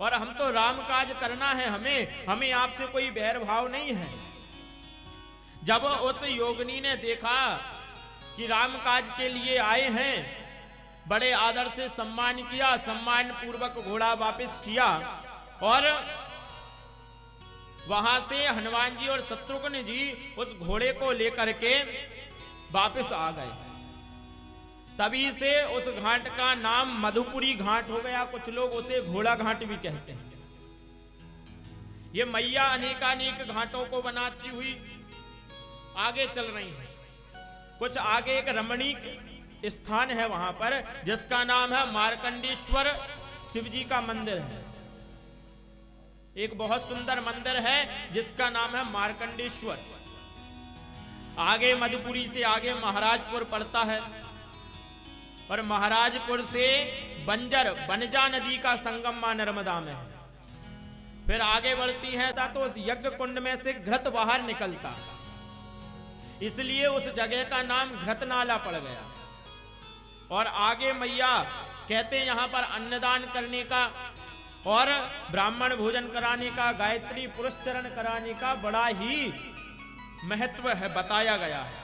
और हम तो राम काज करना है, हमें आपसे कोई बैर भाव नहीं है। जब उस योगिनी ने देखा कि राम काज के लिए आए हैं, बड़े आदर से सम्मान किया, सम्मान पूर्वक घोड़ा वापस किया और वहां से हनुमान जी और शत्रुघ्न जी उस घोड़े को लेकर के वापस आ गए। तभी से उस घाट का नाम मधुपुरी घाट हो गया। कुछ लोग उसे घोड़ा घाट भी कहते हैं। ये मैया अनेकानेक घाटों को बनाती हुई आगे चल रही है। कुछ आगे एक रमणीक स्थान है वहां पर, जिसका नाम है मार्कंडेश्वर शिव जी का मंदिर है। एक बहुत सुंदर मंदिर है जिसका नाम है मार्कंडेश्वर। आगे मधुपुरी से आगे महाराजपुर पड़ता है और महाराजपुर से बंजर बनजा नदी का संगम मां नर्मदा में है। फिर आगे बढ़ती है तो उस यज्ञ कुंड में से घृत बाहर निकलता, इसलिए उस जगह का नाम घृतनाला पड़ गया। और आगे मैया कहते हैं यहां पर अन्नदान करने का और ब्राह्मण भोजन कराने का, गायत्री पुरस्चरण कराने का बड़ा ही महत्व है, बताया गया है।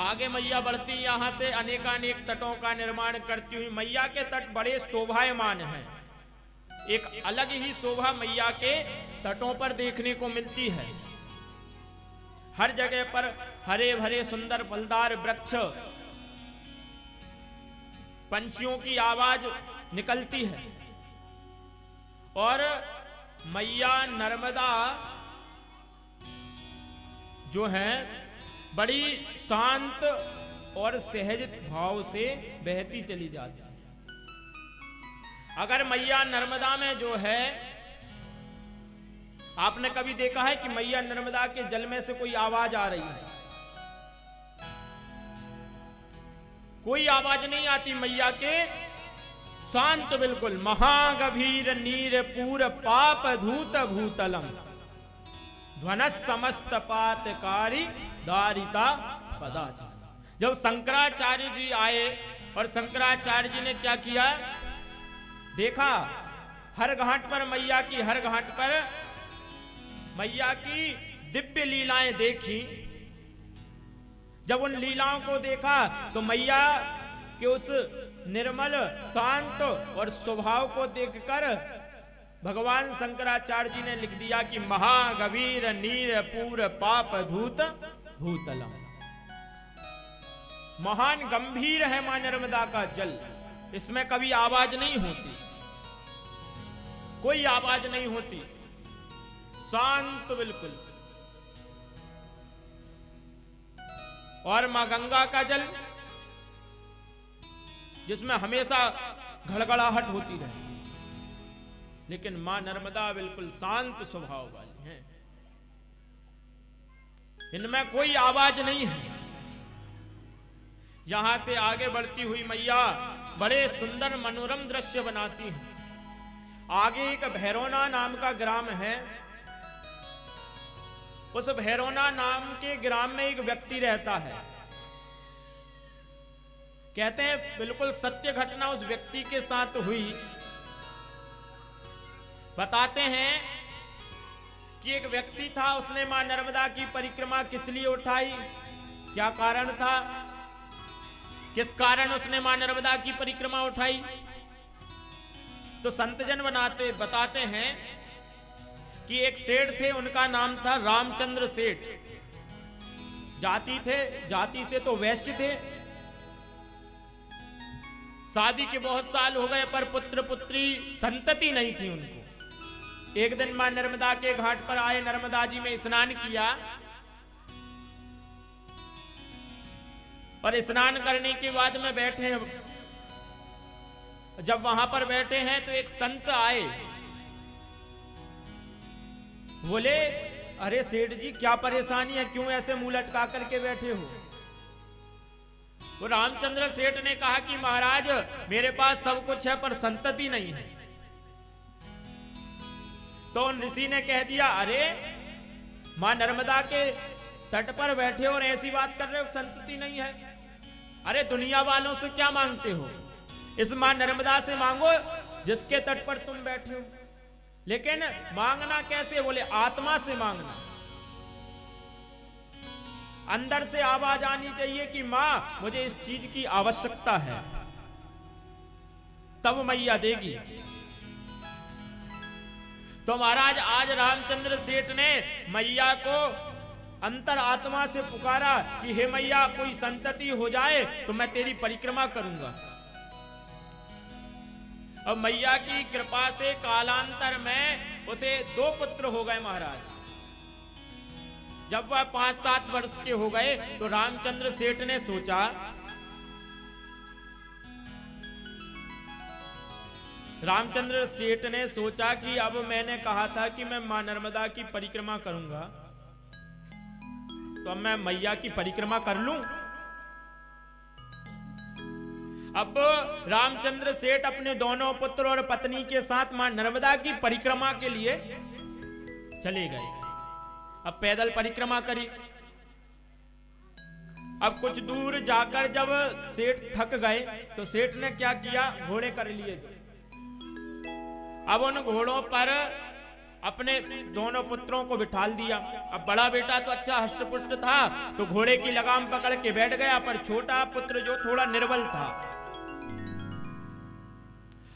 आगे मैया बढ़ती यहां से अनेकानेक तटों का निर्माण करती हुई। मैया के तट बड़े शोभायमान हैं। एक अलग ही शोभा मैया के तटों पर देखने को मिलती है। हर जगह पर हरे भरे सुंदर फलदार वृक्ष, पंछियों की आवाज निकलती है और मैया नर्मदा जो है बड़ी शांत और सहज भाव से बहती चली जाती है। अगर मैया नर्मदा में जो है, आपने कभी देखा है कि मैया नर्मदा के जल में से कोई आवाज आ रही है? कोई आवाज नहीं आती मैया के, शांत बिल्कुल। महागभीर नीर पूर पाप धूत भूतलम ध्वनस समस्त पातकारी दारिता पदाच। जब शंकराचार्य जी आए और शंकराचार्य जी ने क्या किया, देखा हर घाट पर मैया की, हर घाट पर मैया की दिव्य लीलाएं देखी। जब उन लीलाओं को देखा तो मैया के उस निर्मल शांत और स्वभाव को देखकर भगवान शंकराचार्य जी ने लिख दिया कि महागभीर नीर पूर पाप धूत भूतलम। महान गंभीर है मां नर्मदा का जल, इसमें कभी आवाज नहीं होती, कोई आवाज नहीं होती, शांत बिल्कुल। और मां गंगा का जल जिसमें हमेशा घड़घड़ाहट होती रहे, लेकिन मां नर्मदा बिल्कुल शांत स्वभाव वाली हैं, इनमें कोई आवाज नहीं है। यहां से आगे बढ़ती हुई मैया बड़े सुंदर मनोरम दृश्य बनाती हैं। आगे एक भैरवना नाम का ग्राम है। उस भैरवना नाम के ग्राम में एक व्यक्ति रहता है। कहते हैं बिल्कुल सत्य घटना उस व्यक्ति के साथ हुई। बताते हैं कि एक व्यक्ति था, उसने मां नर्मदा की परिक्रमा किस लिए उठाई, क्या कारण था, किस कारण उसने मां नर्मदा की परिक्रमा उठाई। तो संतजन बताते हैं कि एक सेठ थे, उनका नाम था रामचंद्र सेठ। जाति से तो वैश्य थे। शादी के बहुत साल हो गए पर पुत्र पुत्री संतति नहीं थी उनको। एक दिन मां नर्मदा के घाट पर आए, नर्मदा जी में स्नान किया और स्नान करने के बाद में बैठे। जब वहां पर बैठे हैं तो एक संत आए, बोले अरे सेठ जी क्या परेशानी है, क्यों ऐसे मुंह लटका करके बैठे हो। तो रामचंद्र सेठ ने कहा कि महाराज मेरे पास सब कुछ है पर संतति नहीं है। तो ऋषि ने कह दिया अरे मां नर्मदा के तट पर बैठे और ऐसी बात कर रहे हो, संतति नहीं है। अरे दुनिया वालों से क्या मांगते हो, इस मां नर्मदा से मांगो जिसके तट पर तुम बैठे हो। लेकिन मांगना कैसे? बोले आत्मा से मांगना। अंदर से आवाज आनी चाहिए कि मां मुझे इस चीज की आवश्यकता है, तब मैया देगी। तो महाराज आज रामचंद्र सेठ ने मैया को अंतर आत्मा से पुकारा कि हे मैया, कोई संतति हो जाए तो मैं तेरी परिक्रमा करूंगा। अब मैया की कृपा से कालांतर में उसे 2 पुत्र हो गए महाराज। जब वह 5-7 वर्ष के हो गए तो रामचंद्र सेठ ने सोचा, कि अब मैंने कहा था कि मैं मां नर्मदा की परिक्रमा करूंगा, तो अब मैं मैया की परिक्रमा कर लूं। अब रामचंद्र सेठ अपने दोनों पुत्र और पत्नी के साथ मां नर्मदा की परिक्रमा के लिए चले गए। अब पैदल परिक्रमा करी। अब कुछ दूर जाकर जब सेठ थक गए तो सेठ ने क्या किया, घोड़े कर लिए। अब उन घोड़ों पर अपने दोनों पुत्रों को बिठाल दिया। अब बड़ा बेटा तो अच्छा हष्टपुष्ट था तो घोड़े की लगाम पकड़ के बैठ गया, पर छोटा पुत्र जो थोड़ा निर्बल था,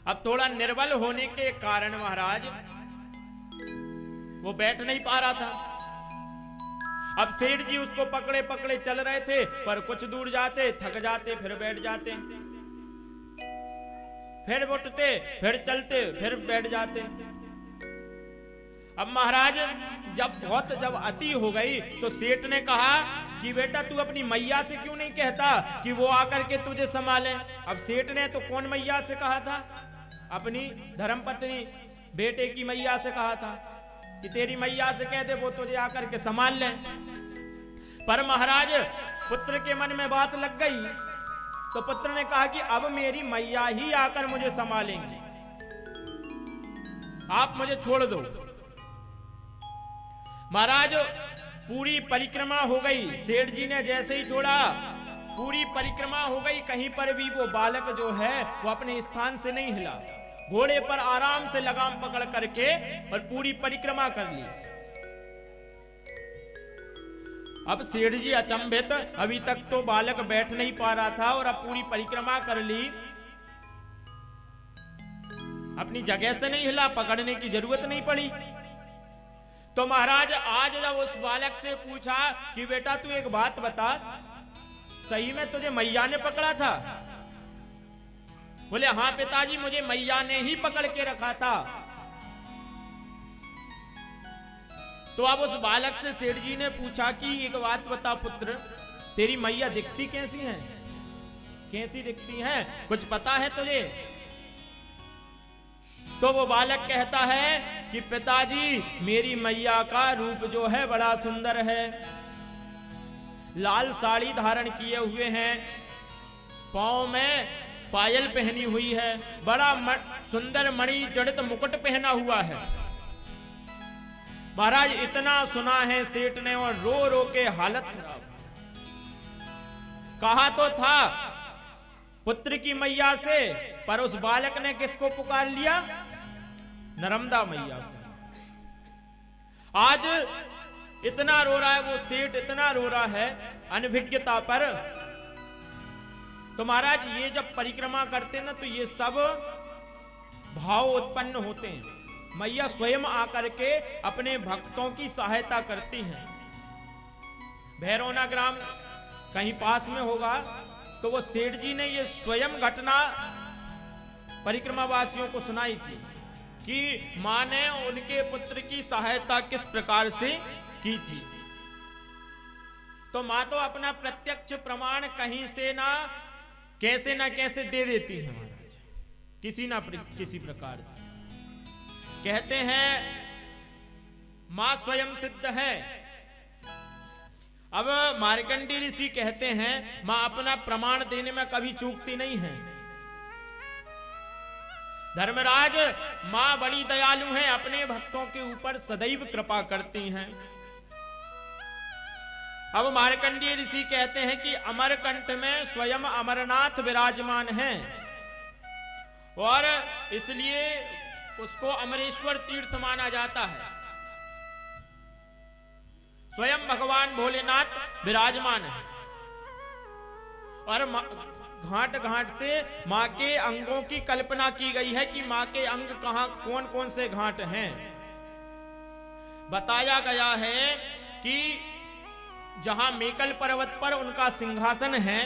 अब थोड़ा निर्बल होने के कारण महाराज वो बैठ नहीं पा रहा था। अब सेठ जी उसको पकड़े पकड़े चल रहे थे, पर कुछ दूर जाते थक जाते, फिर बैठ जाते, फिर उठते, फिर चलते, फिर बैठ जाते। अब महाराज जब अति हो गई तो सेठ ने कहा कि बेटा तू अपनी मैया से क्यों नहीं कहता कि वो आकर के तुझे संभाले। अब सेठ ने तो कौन मैया से कहा था? अपनी धर्मपत्नी बेटे की मैया से कहा था कि तेरी मैया से कह दे वो तुझे आकर के संभाल ले। पर महाराज पुत्र के मन में बात लग गई तो पुत्र ने कहा कि अब मेरी मैया ही आकर मुझे संभालेंगे, आप मुझे छोड़ दो। महाराज पूरी परिक्रमा हो गई, सेठ जी ने जैसे ही छोड़ा पूरी परिक्रमा हो गई, कहीं पर भी वो बालक जो है वो अपने स्थान से नहीं हिला। घोड़े पर आराम से लगाम पकड़ करके और पूरी परिक्रमा कर ली। अब सेठ जी अचंभित, अभी तक तो बालक बैठ नहीं पा रहा था और अब पूरी परिक्रमा कर ली, अपनी जगह से नहीं हिला, पकड़ने की जरूरत नहीं पड़ी। तो महाराज आज जब उस बालक से पूछा कि बेटा तू एक बात बता, सही में तुझे मैया ने पकड़ा था? बोले हाँ पिताजी, मुझे मैया ने ही पकड़ के रखा था। तो अब उस बालक से सेठ जी ने पूछा कि एक बात बता पुत्र, तेरी मैया दिखती कैसी हैं? कैसी दिखती हैं, कुछ पता है तुझे? तो वो बालक कहता है कि पिताजी मेरी मैया का रूप जो है बड़ा सुंदर है, लाल साड़ी धारण किए हुए हैं, पांव में पायल पहनी हुई है, बड़ा सुंदर मणि जड़ित मुकुट पहना हुआ है। महाराज इतना सुना है सेठ ने और रो रो के हालत खराब। कहा तो था पुत्र की मैया से, पर उस बालक ने किसको पुकार लिया? नर्मदा मैया को। आज इतना रो रहा है वो सेठ, इतना रो रहा है अनभिज्ञता पर। तो महाराज ये जब परिक्रमा करते ना तो ये सब भाव उत्पन्न होते हैं। मैया स्वयं आकर के अपने भक्तों की सहायता करती हैं। भैरवना ग्राम कहीं पास में होगा तो वो सेठ जी ने ये स्वयं घटना परिक्रमा वासियों को सुनाई थी कि मां ने उनके पुत्र की सहायता किस प्रकार से की थी। तो मां तो अपना प्रत्यक्ष प्रमाण कहीं से ना कैसे दे देती है महाराज, किसी प्रकार से। कहते हैं मां स्वयं सिद्ध है। अब मार्कंडेय ऋषि कहते हैं मां अपना प्रमाण देने में कभी चूकती नहीं है। धर्मराज मां बड़ी दयालु है, अपने भक्तों के ऊपर सदैव कृपा करती हैं। अब मार्कंडेय ऋषि कहते हैं कि अमरकंठ में स्वयं अमरनाथ विराजमान हैं और इसलिए उसको अमरेश्वर तीर्थ माना जाता है। स्वयं भगवान भोलेनाथ विराजमान है और घाट घाट से मां के अंगों की कल्पना की गई है कि मां के अंग कहां कौन कौन से घाट हैं। बताया गया है कि जहां मेकल पर्वत पर उनका सिंहासन है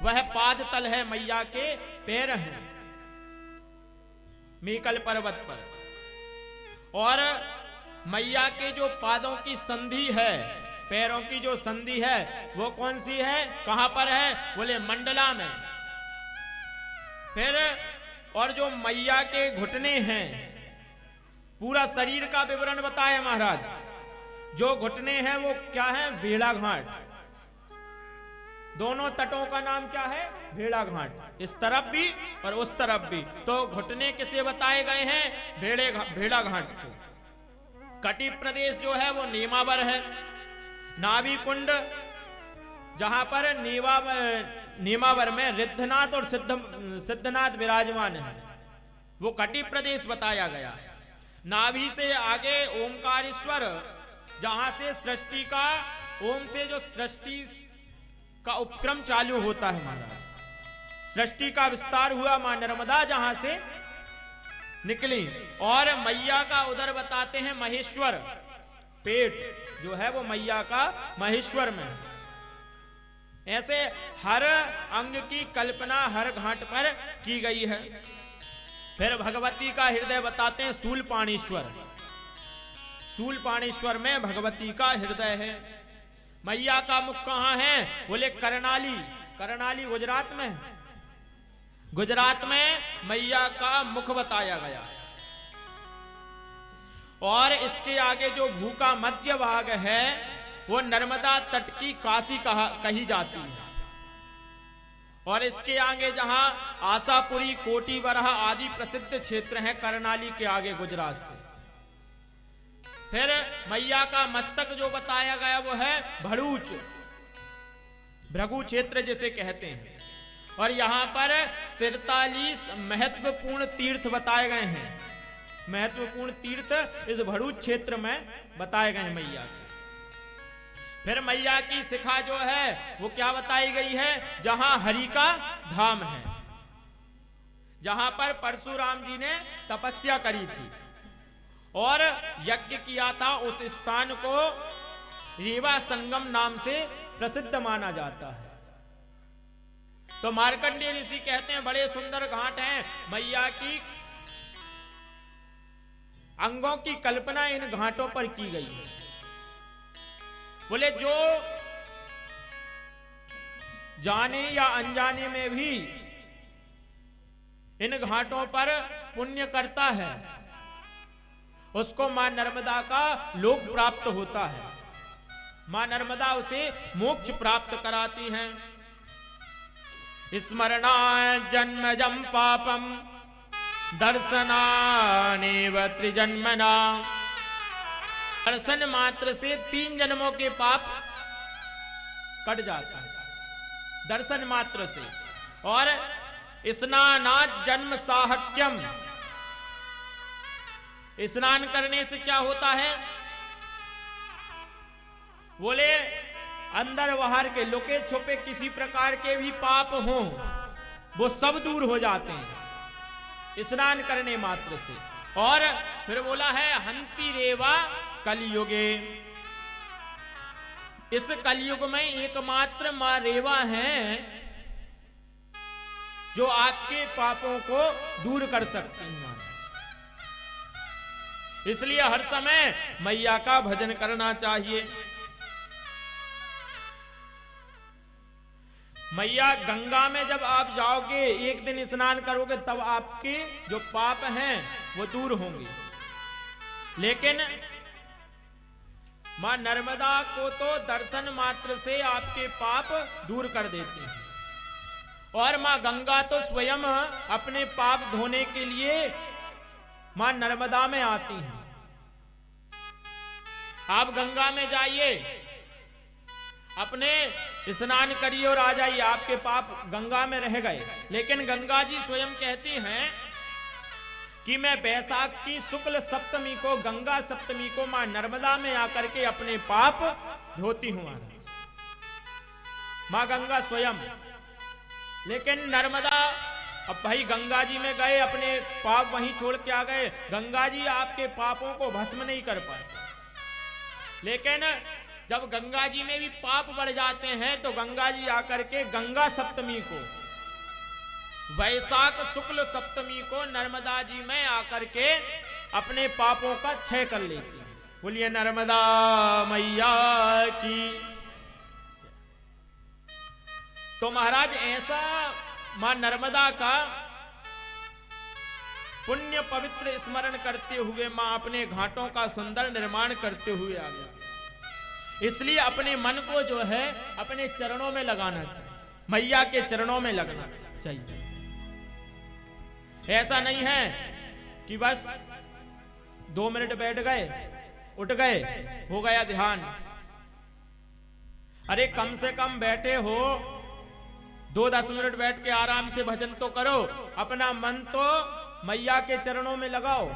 वह पाद तल है, मैया के पैर हैं मेकल पर्वत पर। और मैया के जो पादों की संधि है, पैरों की जो संधि है वो कौन सी है, कहां पर है, बोले मंडला में। फिर और जो मैया के घुटने हैं, पूरा शरीर का विवरण बताया महाराज। जो घुटने हैं वो क्या है, भेड़ा घाट। दोनों तटों का नाम क्या है, भेड़ा घाट, इस तरफ भी और उस तरफ भी। तो घुटने किसे बताए गए हैं, भेड़ा घाट को। कटि प्रदेश जो है वो नेमावर है। नाभि कुंड जहां पर नेमावर में रिद्धनाथ और सिद्धनाथ विराजमान है, वो कटि प्रदेश बताया गया है। नाभि से आगे ओमकारेश्वर, जहां से सृष्टि का, ओम से जो सृष्टि का उपक्रम चालू होता है महाराज, सृष्टि का विस्तार हुआ, मां नर्मदा जहां से निकली। और मैया का उदर बताते हैं महेश्वर, पेट जो है वो मैया का महेश्वर में। ऐसे हर अंग की कल्पना हर घाट पर की गई है। फिर भगवती का हृदय बताते हैं शूलपाणेश्वर। शूलपाणेश्वर में भगवती का हृदय है। मैया का मुख कहां है, बोले करनाली। करनाली गुजरात में, गुजरात में मैया का मुख बताया गया। और इसके आगे जो भू का मध्य भाग है वो नर्मदा तट की काशी कही जाती है। और इसके आगे जहां आशापुरी, कोटी बरहा आदि प्रसिद्ध क्षेत्र हैं करनाली के आगे गुजरात से। फिर मैया का मस्तक जो बताया गया वो है भड़ूच, भृगु क्षेत्र जिसे कहते हैं। और यहां पर 43 महत्वपूर्ण तीर्थ बताए गए हैं। महत्वपूर्ण तीर्थ इस भड़ूच क्षेत्र में बताए गए हैं मैया के। फिर मैया की शिखा जो है वो क्या बताई गई है, जहां हरि का धाम है, जहां पर परशुराम जी ने तपस्या करी थी और यज्ञ किया था। उस स्थान को रेवा संगम नाम से प्रसिद्ध माना जाता है। तो मार्कंडेय ऋषि कहते हैं बड़े सुंदर घाट हैं। मैया की अंगों की कल्पना इन घाटों पर की गई है। बोले जो जाने या अनजाने में भी इन घाटों पर पुण्य करता है उसको मां नर्मदा का लोक प्राप्त होता है। मां नर्मदा उसे मोक्ष प्राप्त कराती हैं। स्मरणा जन्मजं पापम दर्शनानेव त्रिजन्मना। दर्शन मात्र से 3 जन्मों के पाप कट जाता है, दर्शन मात्र से। और स्नानात् जन्म साहत्यम, स्नान करने से क्या होता है, बोले अंदर बाहर के लुके छुपे किसी प्रकार के भी पाप हों वो सब दूर हो जाते हैं स्नान करने मात्र से। और फिर बोला है हंति रेवा कलयुगे, इस कलयुग में एकमात्र मां रेवा है जो आपके पापों को दूर कर सकती है महाराज। इसलिए हर समय मैया का भजन करना चाहिए। मैया गंगा में जब आप जाओगे, एक दिन स्नान करोगे, तब आपके जो पाप हैं वो दूर होंगे। लेकिन मां नर्मदा को तो दर्शन मात्र से आपके पाप दूर कर देती हैं। और मां गंगा तो स्वयं अपने पाप धोने के लिए मां नर्मदा में आती हैं। आप गंगा में जाइए, अपने स्नान करिए और आ जाइए, आपके पाप गंगा में रह गए। लेकिन गंगा जी स्वयं कहती हैं कि मैं बैसाख की शुक्ल सप्तमी को, गंगा सप्तमी को मां नर्मदा में आकर के अपने पाप धोती हूं महाराज, मां गंगा स्वयं। लेकिन नर्मदा, अब भाई गंगा जी में गए, अपने पाप वहीं छोड़ के आ गए, गंगा जी आपके पापों को भस्म नहीं कर पाए। लेकिन जब गंगा जी में भी पाप बढ़ जाते हैं तो गंगा जी आकर के गंगा सप्तमी को, वैशाख शुक्ल सप्तमी को नर्मदा जी में आकर के अपने पापों का क्षय कर लेती है। बोलिए नर्मदा मैया की। तो महाराज ऐसा मां नर्मदा का पुण्य पवित्र स्मरण करते हुए मां अपने घाटों का सुंदर निर्माण करते हुए आ गया। इसलिए अपने मन को जो है अपने चरणों में लगाना चाहिए, मैया के चरणों में लगना चाहिए। ऐसा नहीं है कि बस 2 मिनट बैठ गए, उठ गए, हो गया ध्यान। अरे कम से कम बैठे हो 2-10 मिनट बैठ के आराम से भजन तो करो, अपना मन तो मैया के चरणों में लगाओ।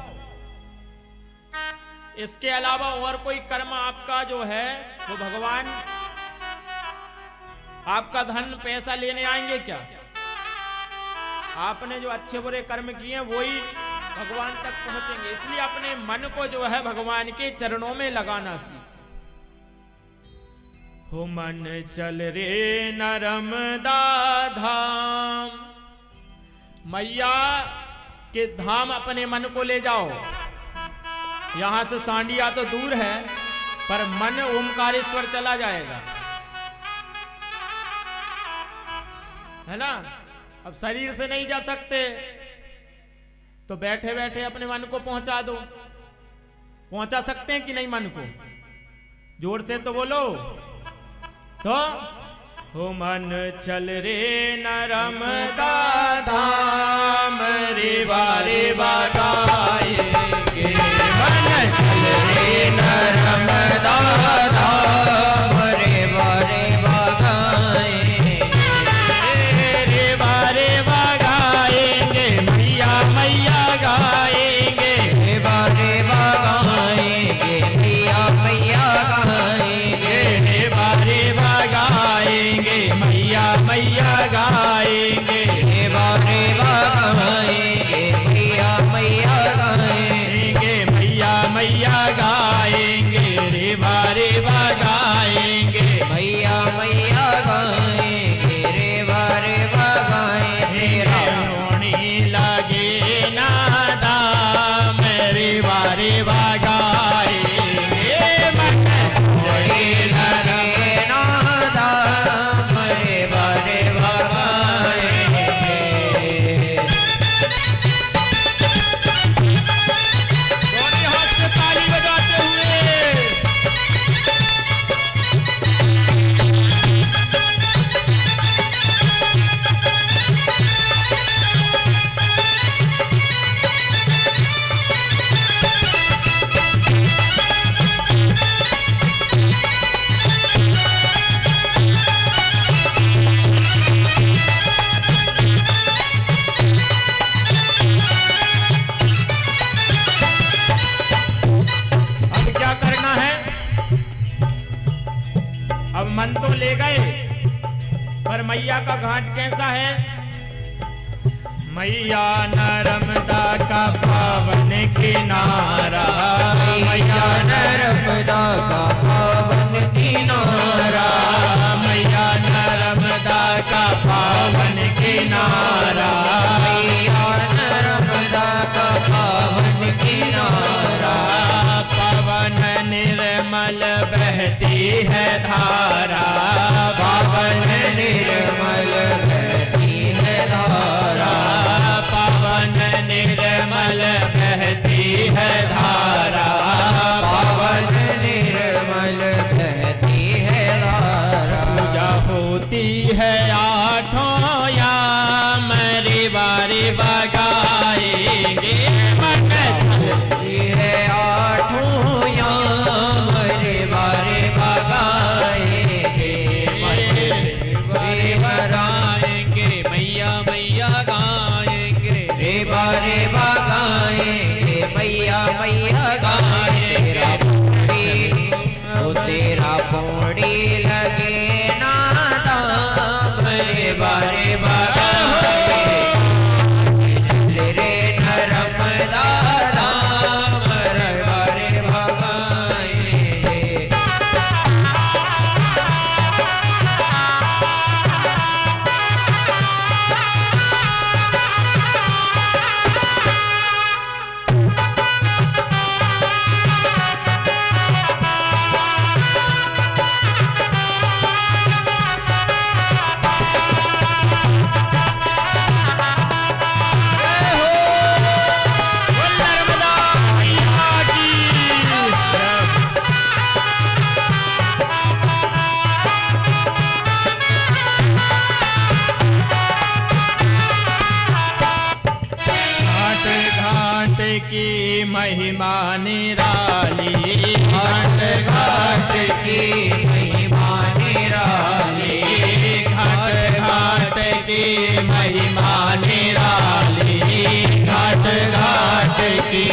इसके अलावा और कोई कर्म आपका जो है वो भगवान आपका धन पैसा लेने आएंगे क्या? आपने जो अच्छे बुरे कर्म किए हैं वही भगवान तक पहुंचेंगे। इसलिए अपने मन को जो है भगवान के चरणों में लगाना सीख। हो मन चल रे नर्मदा धाम, मैया के धाम अपने मन को ले जाओ। यहां से सांडिया तो दूर है, पर मन ओमकारेश्वर चला जाएगा, है ना। अब शरीर से नहीं जा सकते तो बैठे बैठे अपने मन को पहुंचा दो। पहुंचा सकते हैं कि नहीं मन को? जोर से तो बोलो। तो हो मन चल रे नर्मदा धाम, रे बारे बागाएंगे। मन चल रे नर्मदा धाम, रे बारे बागाएंगे, रे बारे बागाएंगे, मैया मैया गाएंगे, रे बारे बागाएंगे, मैया मैया गाएंगे, रे बारे गाएंगे, मैया मैया गाएंगे, रे बारे गाएंगे, मैया मैया गाएंगे, मैया मैया गाएंगे, रे बारे गाएंगे, मैया मैया गाएंगे, रे बारे गाएंगे। रोणी लगे ना दाम, रे बारे गाएंगे, मन रोणी लगे ना दाम, रे बारे गाएंगे। दोनों हाथ से ताली बजाते हुए मन तो ले गए, पर मैया का घाट कैसा है? मैया नर्मदा का पावन किनारा, मैया नर्मदा का पावन किनारा, मैया नर्मदा का पावन किनारा, मैया नर्मदा का पावन किनारा। पवन निर्मल बहती है धारा, पवन निर्मल बहती है धारा, पवन निर्मल बहती है धारा, पवन निर्मल बहती है धारा। पूजा होती है आठों याम, रे बारे बगाएंगे, मन चलती है आठों याम, रे बारे बगाएंगे, मैया गाए तेरा पौड़ी, ओ तेरा पौड़ी लगे ना दाम रे बारे बागाए चल रे नर्मदा धाम रे बारे बागाए। बोल नर्मदा मैया की घाट घाट की महिमा निराली, घाट घाट की महिमा निराली, घाट घाट की महिमा निराली, घाट घाट की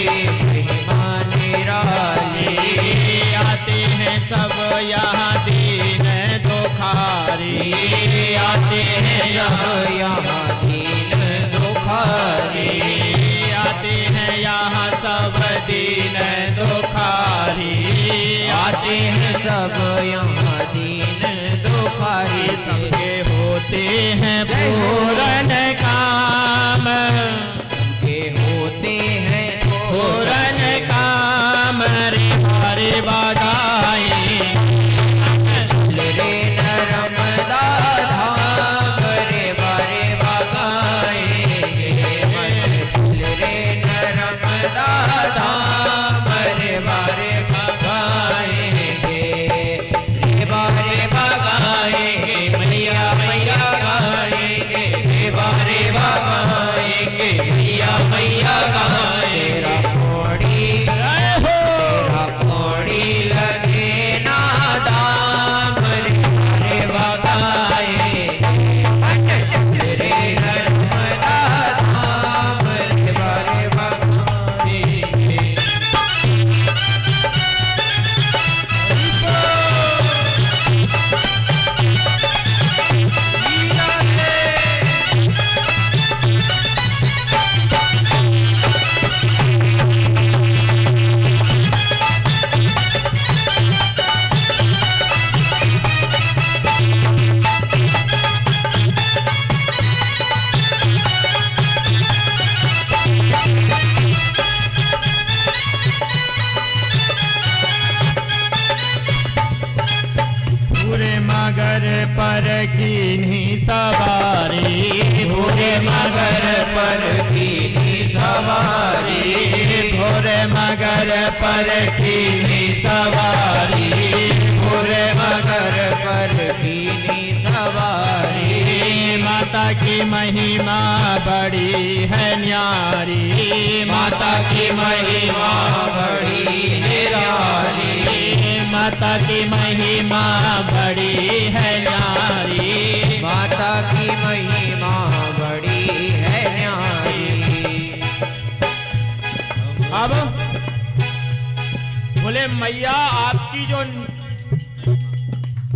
महिमा निराली। आते हैं सब यहाँ दीन दुखारी, आते हैं सब यहाँ दीन दुखारी, आते हैं यहाँ सब दीन दुखारी, आते हैं सब यहाँ दीन दुखारी। सबके होते हैं पूरन काम, के होते हैं पूरन काम रे बारे बागाए चल रे नर्मदा धाम रे बारे बागाएंगे, चल रे नर्मदा धाम रे बारे बागाएंगे, रे बारे बागाएंगे मैया मैया गाएंगे, रे बारे बागाएंगे मैया मैया गाएंगे। तेरा पौड़ी तेरा पौड़ी लगे ना दाम रे बारे बागाए चल रे नर्मदा धाम रे बारे बागाए। पूरे मगर पर कीन्ही सवारी, भूरे मगर पर कीनी सवारी, भोरे मगर पर कीन्ही सवारी, भूरे मगर पर कीनी सवारी। माता की महिमा बड़ी है न्यारी, माता की महिमा बड़ी निराली, माता की महिमा बड़ी है न्यारी, माता की महिमा बड़ी है न्यारी। अब बोले मैया आपकी जो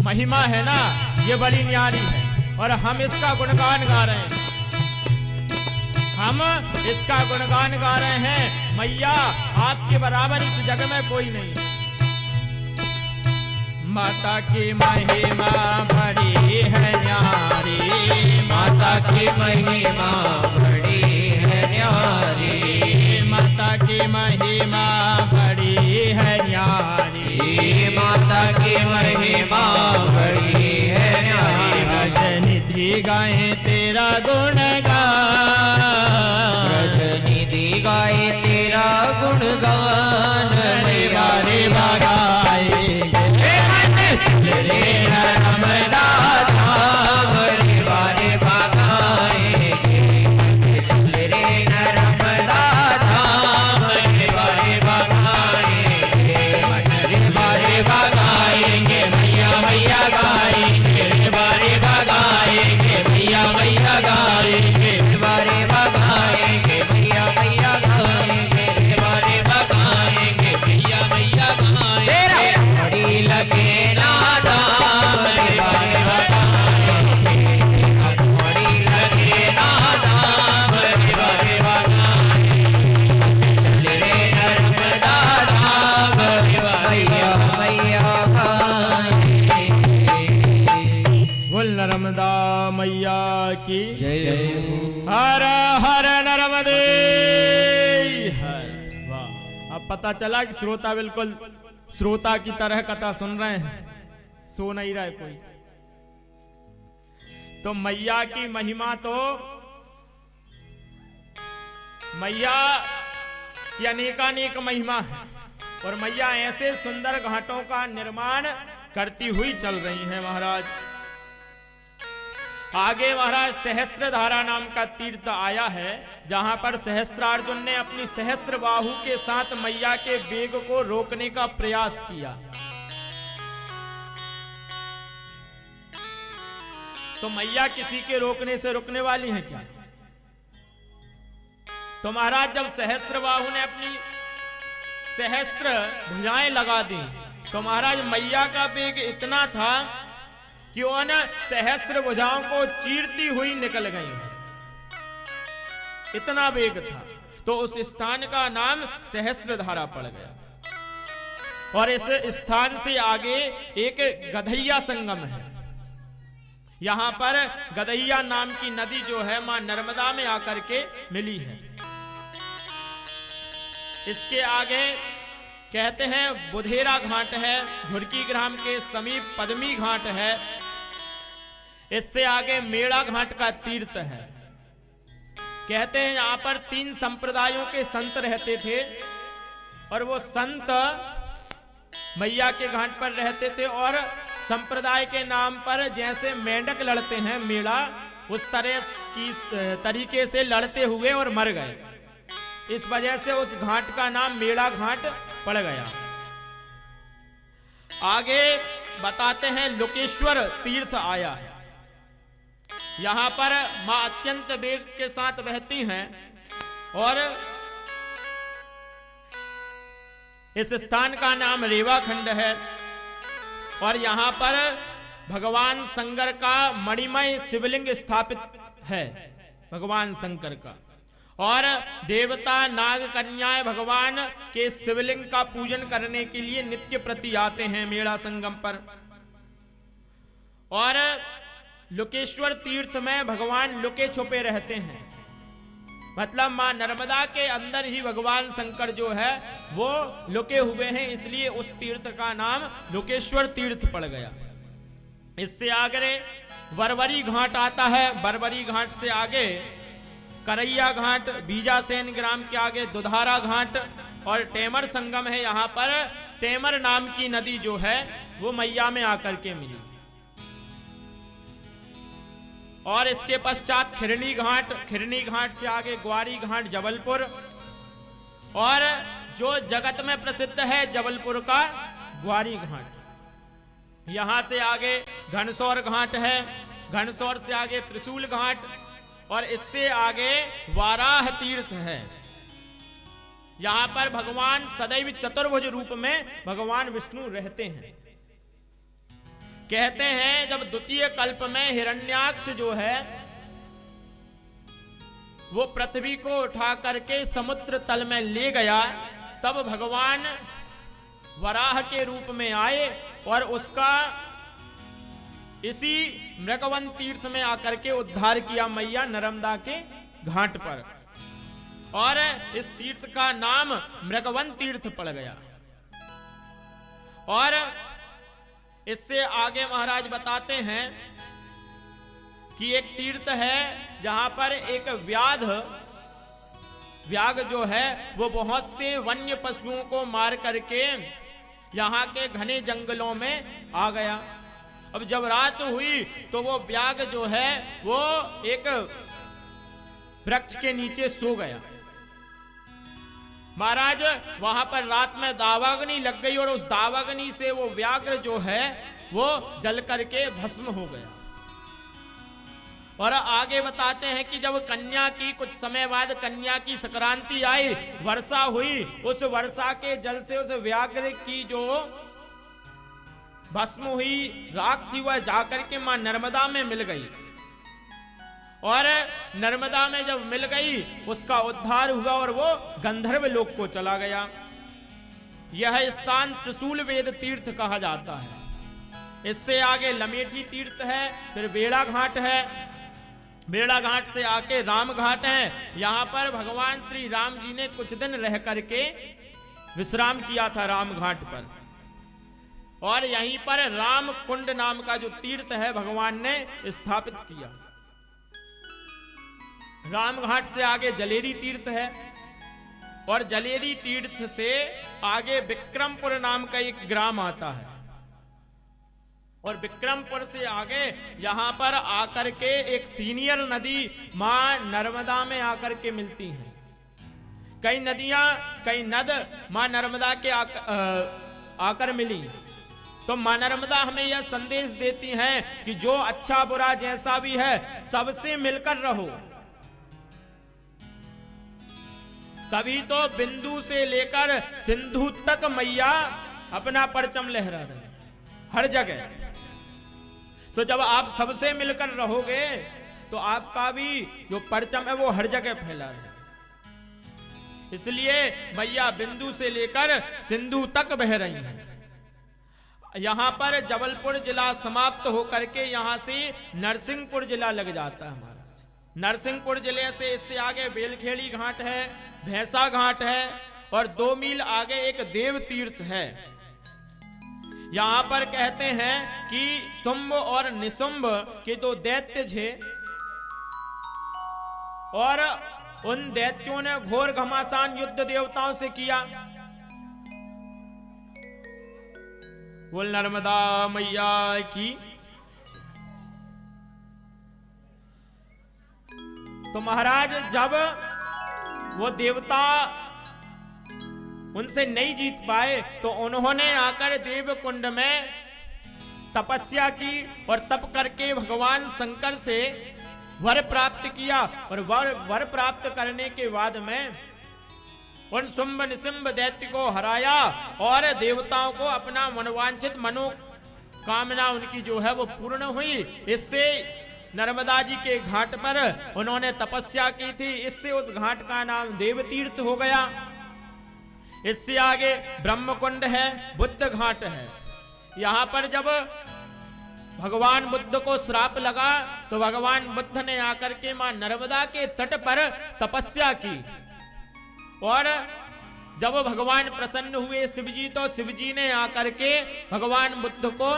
महिमा है ना ये बड़ी न्यारी है और हम इसका गुणगान गा रहे हैं, हम इसका गुणगान गा रहे हैं। मैया आपके बराबर इस जग में कोई नहीं। माता की महिमा बड़ी है न्यारी, माता की महिमा बड़ी है न्यारी, माता की महिमा बड़ी है न्यारी, माता की महिमा बड़ी है न्यारी। रजनिधि गाए तेरा गुणगान, रजनिधि गाए तेरा गुणगान रे बारे बागाए चल रे नर्मदा धाम रे बारे बागाएंगे, चल रे नर्मदा धाम रे बारे बागाएंगे, रे बारे बागाएंगे मैया मैया गाएंगे, रे बारे बागाएंगे मैया मैया गाएंगे, रे बारे बागाएंगे मैया मैया गाएंगे, रे बारे बागाएंगे अब पता चला कि श्रोता बिल्कुल श्रोता की तरह कथा सुन रहे हैं, सो नहीं रहा है कोई। तो मैया की महिमा तो मैया की अनेकानेक महिमा है और मैया ऐसे सुंदर घाटों का निर्माण करती हुई चल रही है महाराज। आगे महाराज सहस्त्रधारा नाम का तीर्थ आया है, जहां पर सहस्त्रार्जुन ने अपनी सहस्त्र बाहु के साथ मैया के वेग को रोकने का प्रयास किया। तो मैया किसी के रोकने से रुकने वाली है क्या? तो महाराज जब सहस्त्र बाहु ने अपनी सहस्त्र भुजाएं लगा दी, तो महाराज मैया का वेग इतना था कि उन सहस्त्र भुजाओं को चीरती हुई निकल गई, इतना वेग था। तो उस स्थान का नाम सहस्त्रधारा पड़ गया। और इस स्थान से आगे एक गधैया संगम है। यहां पर गधैया नाम की नदी जो है मां नर्मदा में आकर के मिली है। इसके आगे कहते हैं बुधेरा घाट है, झुरकी ग्राम के समीप पद्मी घाट है। इससे आगे मेड़ा घाट का तीर्थ है। कहते हैं यहां पर 3 संप्रदायों के संत रहते थे और वो संत मैया के घाट पर रहते थे और संप्रदाय के नाम पर जैसे मेंढक लड़ते हैं मेड़ा, उस तरह की तरीके से लड़ते हुए और मर गए। इस वजह से उस घाट का नाम मेड़ा घाट पड़ गया। आगे बताते हैं लोकेश्वर तीर्थ आया है। यहां पर मां अत्यंत वेग के साथ बहती हैं और इस स्थान का नाम रेवाखंड है। और यहां पर भगवान शंकर का मणिमय शिवलिंग स्थापित है, भगवान शंकर का। और देवता नाग कन्याएं भगवान के शिवलिंग का पूजन करने के लिए नित्य प्रति आते हैं मेड़ा संगम पर। और लोकेश्वर तीर्थ में भगवान लुके छुपे रहते हैं, मतलब मां नर्मदा के अंदर ही भगवान शंकर जो है वो लुके हुए हैं, इसलिए उस तीर्थ का नाम लोकेश्वर तीर्थ पड़ गया। इससे आगे बरबरी घाट आता है। बरबरी घाट से आगे करैया घाट, बीजासेन ग्राम के आगे दुधारा घाट और टेमर संगम है। यहां पर टेमर नाम की नदी जो है वो मैया में आकर के मिली। और इसके पश्चात खिरनी घाट, खिरनी घाट से आगे ग्वारी घाट जबलपुर, और जो जगत में प्रसिद्ध है जबलपुर का ग्वारी घाट। यहां से आगे घनसौर घाट है, घनसौर से आगे त्रिशूल घाट, और इससे आगे वाराह तीर्थ है। यहां पर भगवान सदैव चतुर्भुज रूप में भगवान विष्णु रहते हैं। कहते हैं जब द्वितीय कल्प में हिरण्याक्ष जो है वो पृथ्वी को उठा करके समुद्र तल में ले गया, तब भगवान वराह के रूप में आए और उसका इसी मृगवन तीर्थ में आकर के उद्धार किया मैया नर्मदा के घाट पर। और इस तीर्थ का नाम मृगवन तीर्थ पड़ गया। और इससे आगे महाराज बताते हैं कि एक तीर्थ है जहां पर एक व्याघ जो है वो बहुत से वन्य पशुओं को मार करके यहां के घने जंगलों में आ गया। अब जब रात हुई तो वो व्याघ जो है वो एक वृक्ष के नीचे सो गया। महाराज वहां पर रात में दावाग्नि लग गई और उस दावाग्नि से वो व्याघ्र जो है वो जल करके भस्म हो गया। और आगे बताते हैं कि जब कन्या की कुछ समय बाद कन्या की संक्रांति आई, वर्षा हुई, उस वर्षा के जल से उस व्याघ्र की जो भस्म हुई राख थी वह जाकर के मां नर्मदा में मिल गई। और नर्मदा में जब मिल गई उसका उद्धार हुआ और वो गंधर्व लोक को चला गया। यह स्थान त्रिशूल वेद तीर्थ कहा जाता है। इससे आगे लमेठी तीर्थ है, फिर बेड़ा घाट है, बेड़ा घाट से आके राम घाट है। यहां पर भगवान श्री राम जी ने कुछ दिन रह करके विश्राम किया था राम घाट पर। और यहीं पर राम कुंड नाम का जो तीर्थ है भगवान ने स्थापित किया। राम घाट से आगे जलेरी तीर्थ है और जलेरी तीर्थ से आगे विक्रमपुर नाम का एक ग्राम आता है और विक्रमपुर से आगे यहां पर आकर के एक सीनियर नदी मां नर्मदा में आकर के मिलती हैं। कई नदियां कई नद मां नर्मदा के आकर मिली। तो मां नर्मदा हमें यह संदेश देती हैं कि जो अच्छा बुरा जैसा भी है सबसे मिलकर रहो। तभी तो बिंदु से लेकर सिंधु तक मैया अपना परचम लहरा रहे हर जगह। तो जब आप सबसे मिलकर रहोगे तो आपका भी जो परचम है वो हर जगह फैला रहे। इसलिए मैया बिंदु से लेकर सिंधु तक बह रही हैं। यहां पर जबलपुर जिला समाप्त होकर के यहां से नरसिंहपुर जिला लग जाता है हमारा। नरसिंहपुर जिले से इससे आगे बेलखेड़ी घाट है, भैंसा घाट है और 2 मील आगे एक देव तीर्थ है। यहां पर कहते हैं कि शुंभ और निशुंभ के 2 दैत्य थे और उन दैत्यों ने घोर घमासान युद्ध देवताओं से किया। बोल नर्मदा मैया की। तो महाराज जब वो देवता उनसे नहीं जीत पाए तो उन्होंने आकर देव कुंड में तपस्या की और तप करके भगवान शंकर से वर प्राप्त किया। और वर प्राप्त करने के बाद में उन शुंभ निशुंभ दैत्य को हराया और देवताओं को अपना मनोवांछित मनोकामना उनकी जो है वो पूर्ण हुई। इससे नर्मदा जी के घाट पर उन्होंने तपस्या की थी। इससे उस घाट का नाम देव तीर्थ हो गया। इससे आगे ब्रह्मकुंड है, बुद्ध घाट है। यहां पर जब भगवान बुद्ध को श्राप लगा तो भगवान बुद्ध ने आकर के मां नर्मदा के तट पर तपस्या की और जब भगवान प्रसन्न हुए शिवजी तो शिवजी ने आकर के भगवान बुद्ध को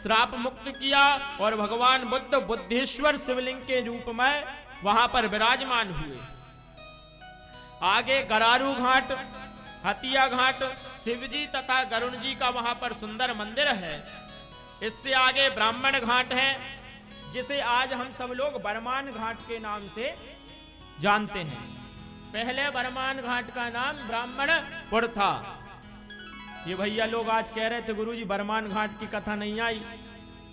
श्राप मुक्त किया और भगवान बुद्ध बुद्धेश्वर शिवलिंग के रूप में वहां पर विराजमान हुए। आगे गरारू घाट, हतिया घाट, शिवजी तथा गरुण जी का वहां पर सुंदर मंदिर है। इससे आगे ब्राह्मण घाट है जिसे आज हम सब लोग बरमान घाट के नाम से जानते हैं। पहले बरमान घाट का नाम ब्राह्मणपुर था। ये भैया लोग आज कह रहे थे गुरुजी बरमान घाट की कथा नहीं आई।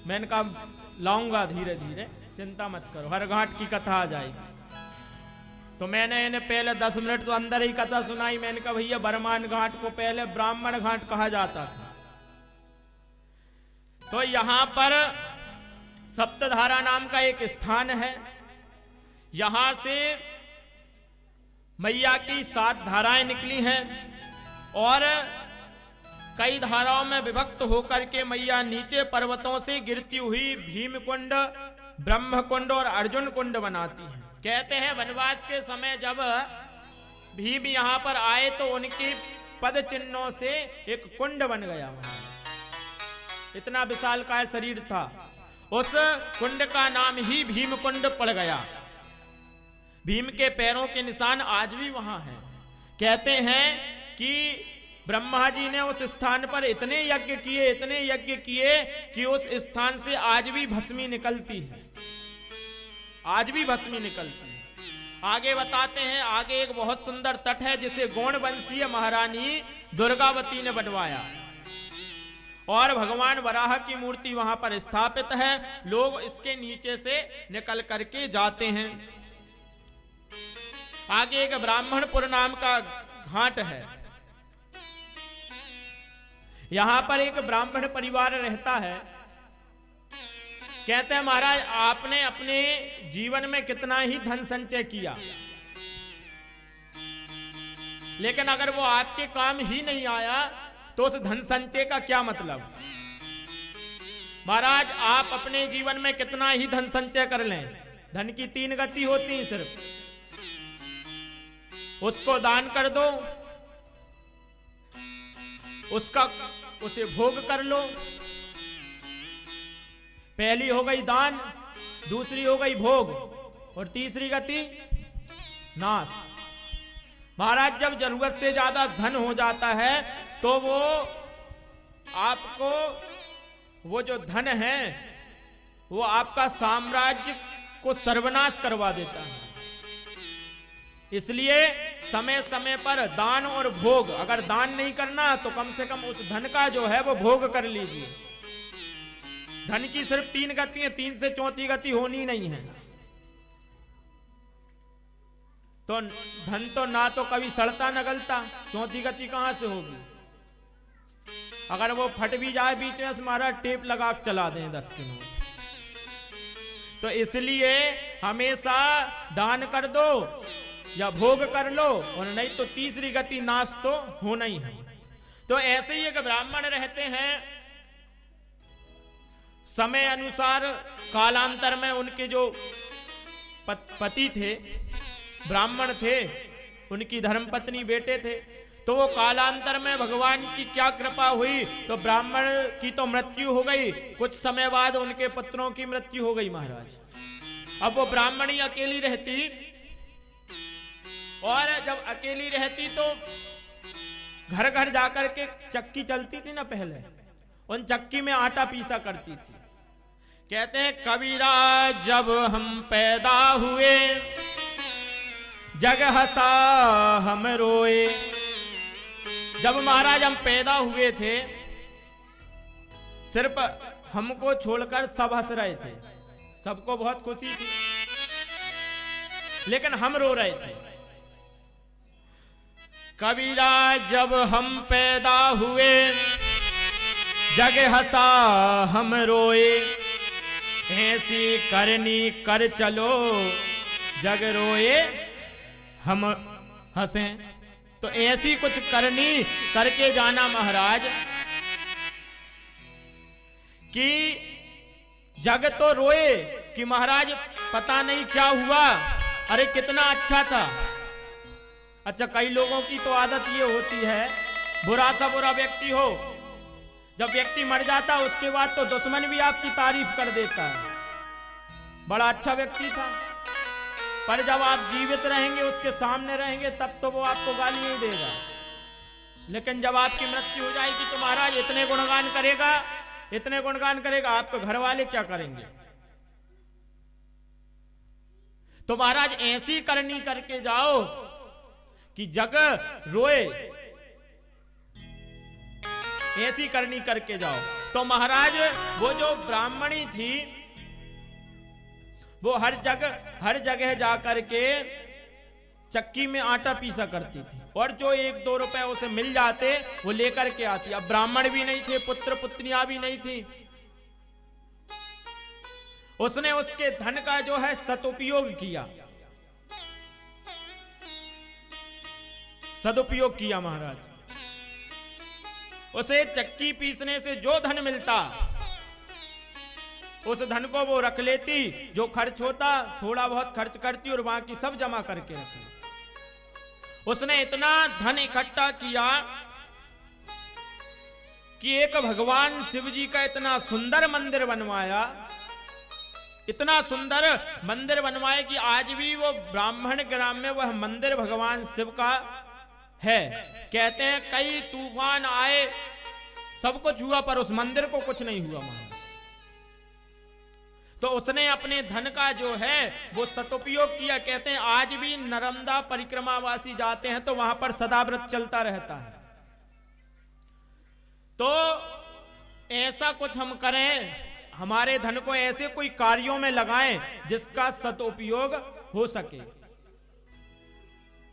मैंने कहा लाऊंगा धीरे धीरे, चिंता मत करो, हर घाट की कथा आ जाएगी। तो मैंने इन्हें पहले 10 मिनट तो अंदर ही कथा सुनाई। मैंने कहा भैया बरमान घाट को पहले ब्राह्मण घाट कहा जाता था। तो यहां पर सप्तधारा नाम का एक स्थान है। यहां से मैया की 7 धाराएं निकली हैं और कई धाराओं में विभक्त होकर के मैया नीचे पर्वतों से गिरती हुई भीम कुंड, ब्रह्म कुंड और अर्जुन कुंड बनाती हैं। कहते हैं वनवास के समय जब भीम यहां पर आए तो उनके पद चिन्हों से एक कुंड बन गया। इतना विशालकाय शरीर था, उस कुंड का नाम ही भीम कुंड पड़ गया। भीम के पैरों के निशान आज भी वहां हैं। कहते हैं कि ब्रह्मा जी ने उस स्थान पर इतने यज्ञ किए कि उस स्थान से आज भी भस्मी निकलती है, आज भी भस्मी निकलती है। आगे बताते हैं, आगे एक बहुत सुंदर तट है जिसे गौड़ वंशीय महारानी दुर्गावती ने बनवाया और भगवान वराह की मूर्ति वहां पर स्थापित है। लोग इसके नीचे से निकल करके जाते हैं। आगे एक ब्राह्मणपुर नाम का घाट है। यहां पर एक ब्राह्मण परिवार रहता है। कहते हैं महाराज आपने अपने जीवन में कितना ही धन संचय किया, लेकिन अगर वो आपके काम ही नहीं आया तो उस धन संचय का क्या मतलब। महाराज आप अपने जीवन में कितना ही धन संचय कर लें, धन की 3 गति होती है, सिर्फ उसको दान कर दो, उसे भोग कर लो। पहली हो गई दान, दूसरी हो गई भोग, और तीसरी गति नाश। महाराज जब जरूरत से ज्यादा धन हो जाता है तो वो आपको, वो जो धन है वो आपका साम्राज्य को सर्वनाश करवा देता है। इसलिए समय समय पर दान और भोग, अगर दान नहीं करना तो कम से कम उस धन का जो है वो भोग कर लीजिए। धन की सिर्फ 3 गति है, 3 से चौथी गति होनी नहीं है। तो धन तो ना तो कभी सड़ता न गलता, चौथी गति कहां से होगी? अगर वो फट भी जाए बीच में, तुम्हारा टेप लगा के चला दें 10 के नोट। तो इसलिए हमेशा दान कर दो या भोग कर लो, और नहीं तो तीसरी गति नाश तो होना ही है। तो ऐसे ही एक ब्राह्मण रहते हैं, समय अनुसार कालांतर में उनके जो पति थे, ब्राह्मण थे, उनकी धर्मपत्नी बेटे थे, तो वो कालांतर में भगवान की क्या कृपा हुई, तो ब्राह्मण की तो मृत्यु हो गई, कुछ समय बाद उनके पुत्रों की मृत्यु हो गई महाराज। अब वो ब्राह्मणी अकेली रहती, और जब अकेली रहती तो घर घर जाकर के चक्की चलती थी ना पहले, उन चक्की में आटा पीसा करती थी। कहते हैं कबीरा जब हम पैदा हुए जग हंसा हम रोए। जब महाराज हम पैदा हुए थे, सिर्फ हमको छोड़कर सब हंस रहे थे, सबको बहुत खुशी थी, लेकिन हम रो रहे थे। कबीरा जब हम पैदा हुए जग हंसा हम रोए, ऐसी करनी कर चलो जग रोए हम हंसे। तो ऐसी कुछ करनी करके जाना महाराज कि जग तो रोए कि महाराज पता नहीं क्या हुआ, अरे कितना अच्छा था। अच्छा, कई लोगों की तो आदत ये होती है, बुरा सा बुरा व्यक्ति हो, जब व्यक्ति मर जाता है उसके बाद तो दुश्मन भी आपकी तारीफ कर देता है, बड़ा अच्छा व्यक्ति था। पर जब आप जीवित रहेंगे, उसके सामने रहेंगे, तब तो वो आपको गाली नहीं देगा। लेकिन जब आपकी मृत्यु हो जाएगी तो महाराज इतने गुणगान करेगा, इतने गुणगान करेगा, आपके घर वाले क्या करेंगे? तो महाराज ऐसी करनी करके जाओ कि जग रोए, ऐसी करनी करके जाओ। तो महाराज वो जो ब्राह्मणी थी वो हर जगह जाकर के चक्की में आटा पीसा करती थी, और जो 1-2 रुपए उसे मिल जाते वो लेकर के आती। अब ब्राह्मण भी नहीं थे, पुत्र पुत्रियां भी नहीं थी, उसने उसके धन का जो है सदुपयोग किया, सदुपयोग किया महाराज। उसे चक्की पीसने से जो धन मिलता उस धन को वो रख लेती, जो खर्च होता थोड़ा बहुत खर्च करती और बाकी सब जमा करके रखती। उसने इतना धन इकट्ठा किया कि एक भगवान शिव जी का इतना सुंदर मंदिर बनवाया, इतना सुंदर मंदिर बनवाया कि आज भी वो ब्राह्मण ग्राम में वह मंदिर भगवान शिव का है। कहते हैं कई तूफान आए, सब कुछ हुआ, पर उस मंदिर को कुछ नहीं हुआ महाराज। तो उसने अपने धन का जो है वो सदुपयोग किया। कहते हैं आज भी नर्मदा परिक्रमावासी जाते हैं तो वहां पर सदाव्रत चलता रहता है। तो ऐसा कुछ हम करें, हमारे धन को ऐसे कोई कार्यों में लगाएं जिसका सदुपयोग हो सके,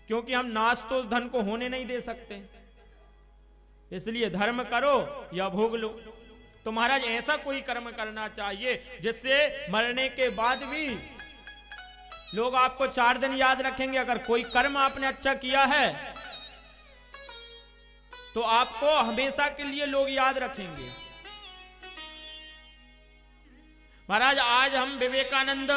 क्योंकि हम नाश तो उस धन को होने नहीं दे सकते। इसलिए धर्म करो या भोग लो। तो महाराज ऐसा कोई कर्म करना चाहिए जिससे मरने के बाद भी लोग आपको 4 दिन याद रखेंगे। अगर कोई कर्म आपने अच्छा किया है तो आपको हमेशा के लिए लोग याद रखेंगे। महाराज आज हम विवेकानंद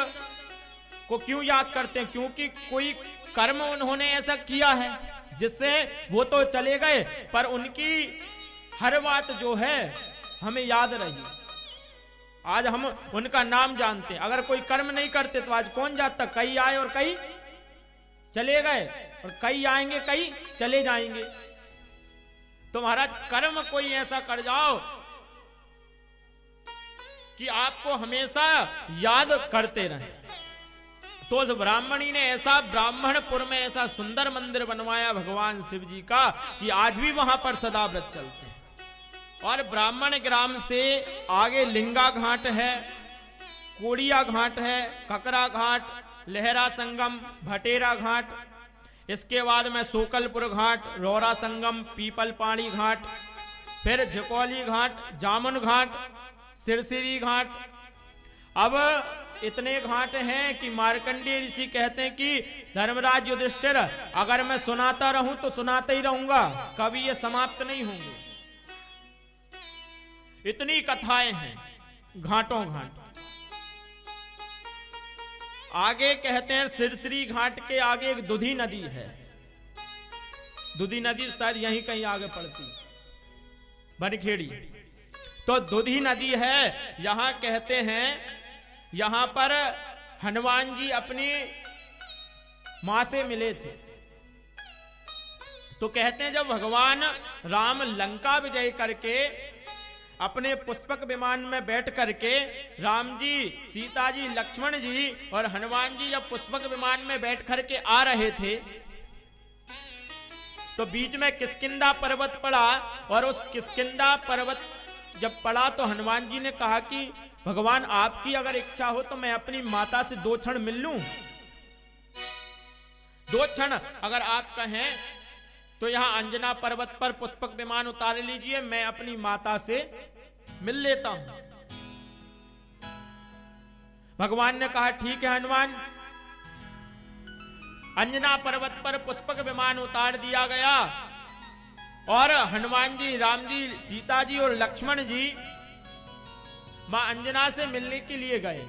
को क्यों याद करते हैं? क्योंकि कोई कर्म उन्होंने ऐसा किया है जिससे वो तो चले गए, पर उनकी हर बात जो है हमें याद रही। आज हम उनका नाम जानते हैं। अगर कोई कर्म नहीं करते तो आज कौन जाता? कई आए और कई चले गए, और कई आएंगे कई चले जाएंगे। तो महाराज कर्म कोई ऐसा कर जाओ कि आपको हमेशा याद करते रहे। तो उस ब्राह्मणी ने ऐसा ब्राह्मणपुर में ऐसा सुंदर मंदिर बनवाया भगवान शिव जी का कि आज भी वहां पर सदा व्रत चलते हैं। और ब्राह्मण ग्राम से आगे लिंगा घाट है, कोड़िया घाट है, ककरा घाट, लहरा संगम, भटेरा घाट, इसके बाद में सोकलपुर घाट, रोरा संगम, पीपल पानी घाट, फिर झकोली घाट, जामुन घाट, सिरसिरी घाट। अब इतने घाट हैं कि मार्कंडेय ऋषि कहते हैं कि धर्मराज युधिष्ठिर, अगर मैं सुनाता रहूं तो सुनाते ही रहूंगा, कभी ये समाप्त नहीं होंगे। इतनी कथाएं हैं घाटों घाट। आगे कहते हैं सिरसिरी घाट के आगे एक दुधी नदी है। दुधी नदी शायद यहीं कहीं आगे पड़ती, बनखेड़ी। तो दुधी नदी है, यहां कहते हैं यहां पर हनुमान जी अपनी मां से मिले थे। तो कहते हैं जब भगवान राम लंका विजय करके अपने पुष्पक विमान में बैठ करके राम जी, सीता जी, लक्ष्मण जी और हनुमान जी जब पुष्पक विमान में बैठ करके आ रहे थे तो बीच में किष्किंधा पर्वत पड़ा। और उस किष्किंधा पर्वत जब पड़ा तो हनुमान जी ने कहा कि भगवान आपकी अगर इच्छा हो तो मैं अपनी माता से 2 क्षण मिल लूं। 2 क्षण अगर आप कहें तो यहां अंजना पर्वत पर पुष्पक विमान उतार लीजिए, मैं अपनी माता से मिल लेता हूं। भगवान ने कहा ठीक है हनुमान। अंजना पर्वत पर पुष्पक विमान उतार दिया गया और हनुमान जी, राम जी, सीता जी और लक्ष्मण जी मां अंजना से मिलने के लिए गए।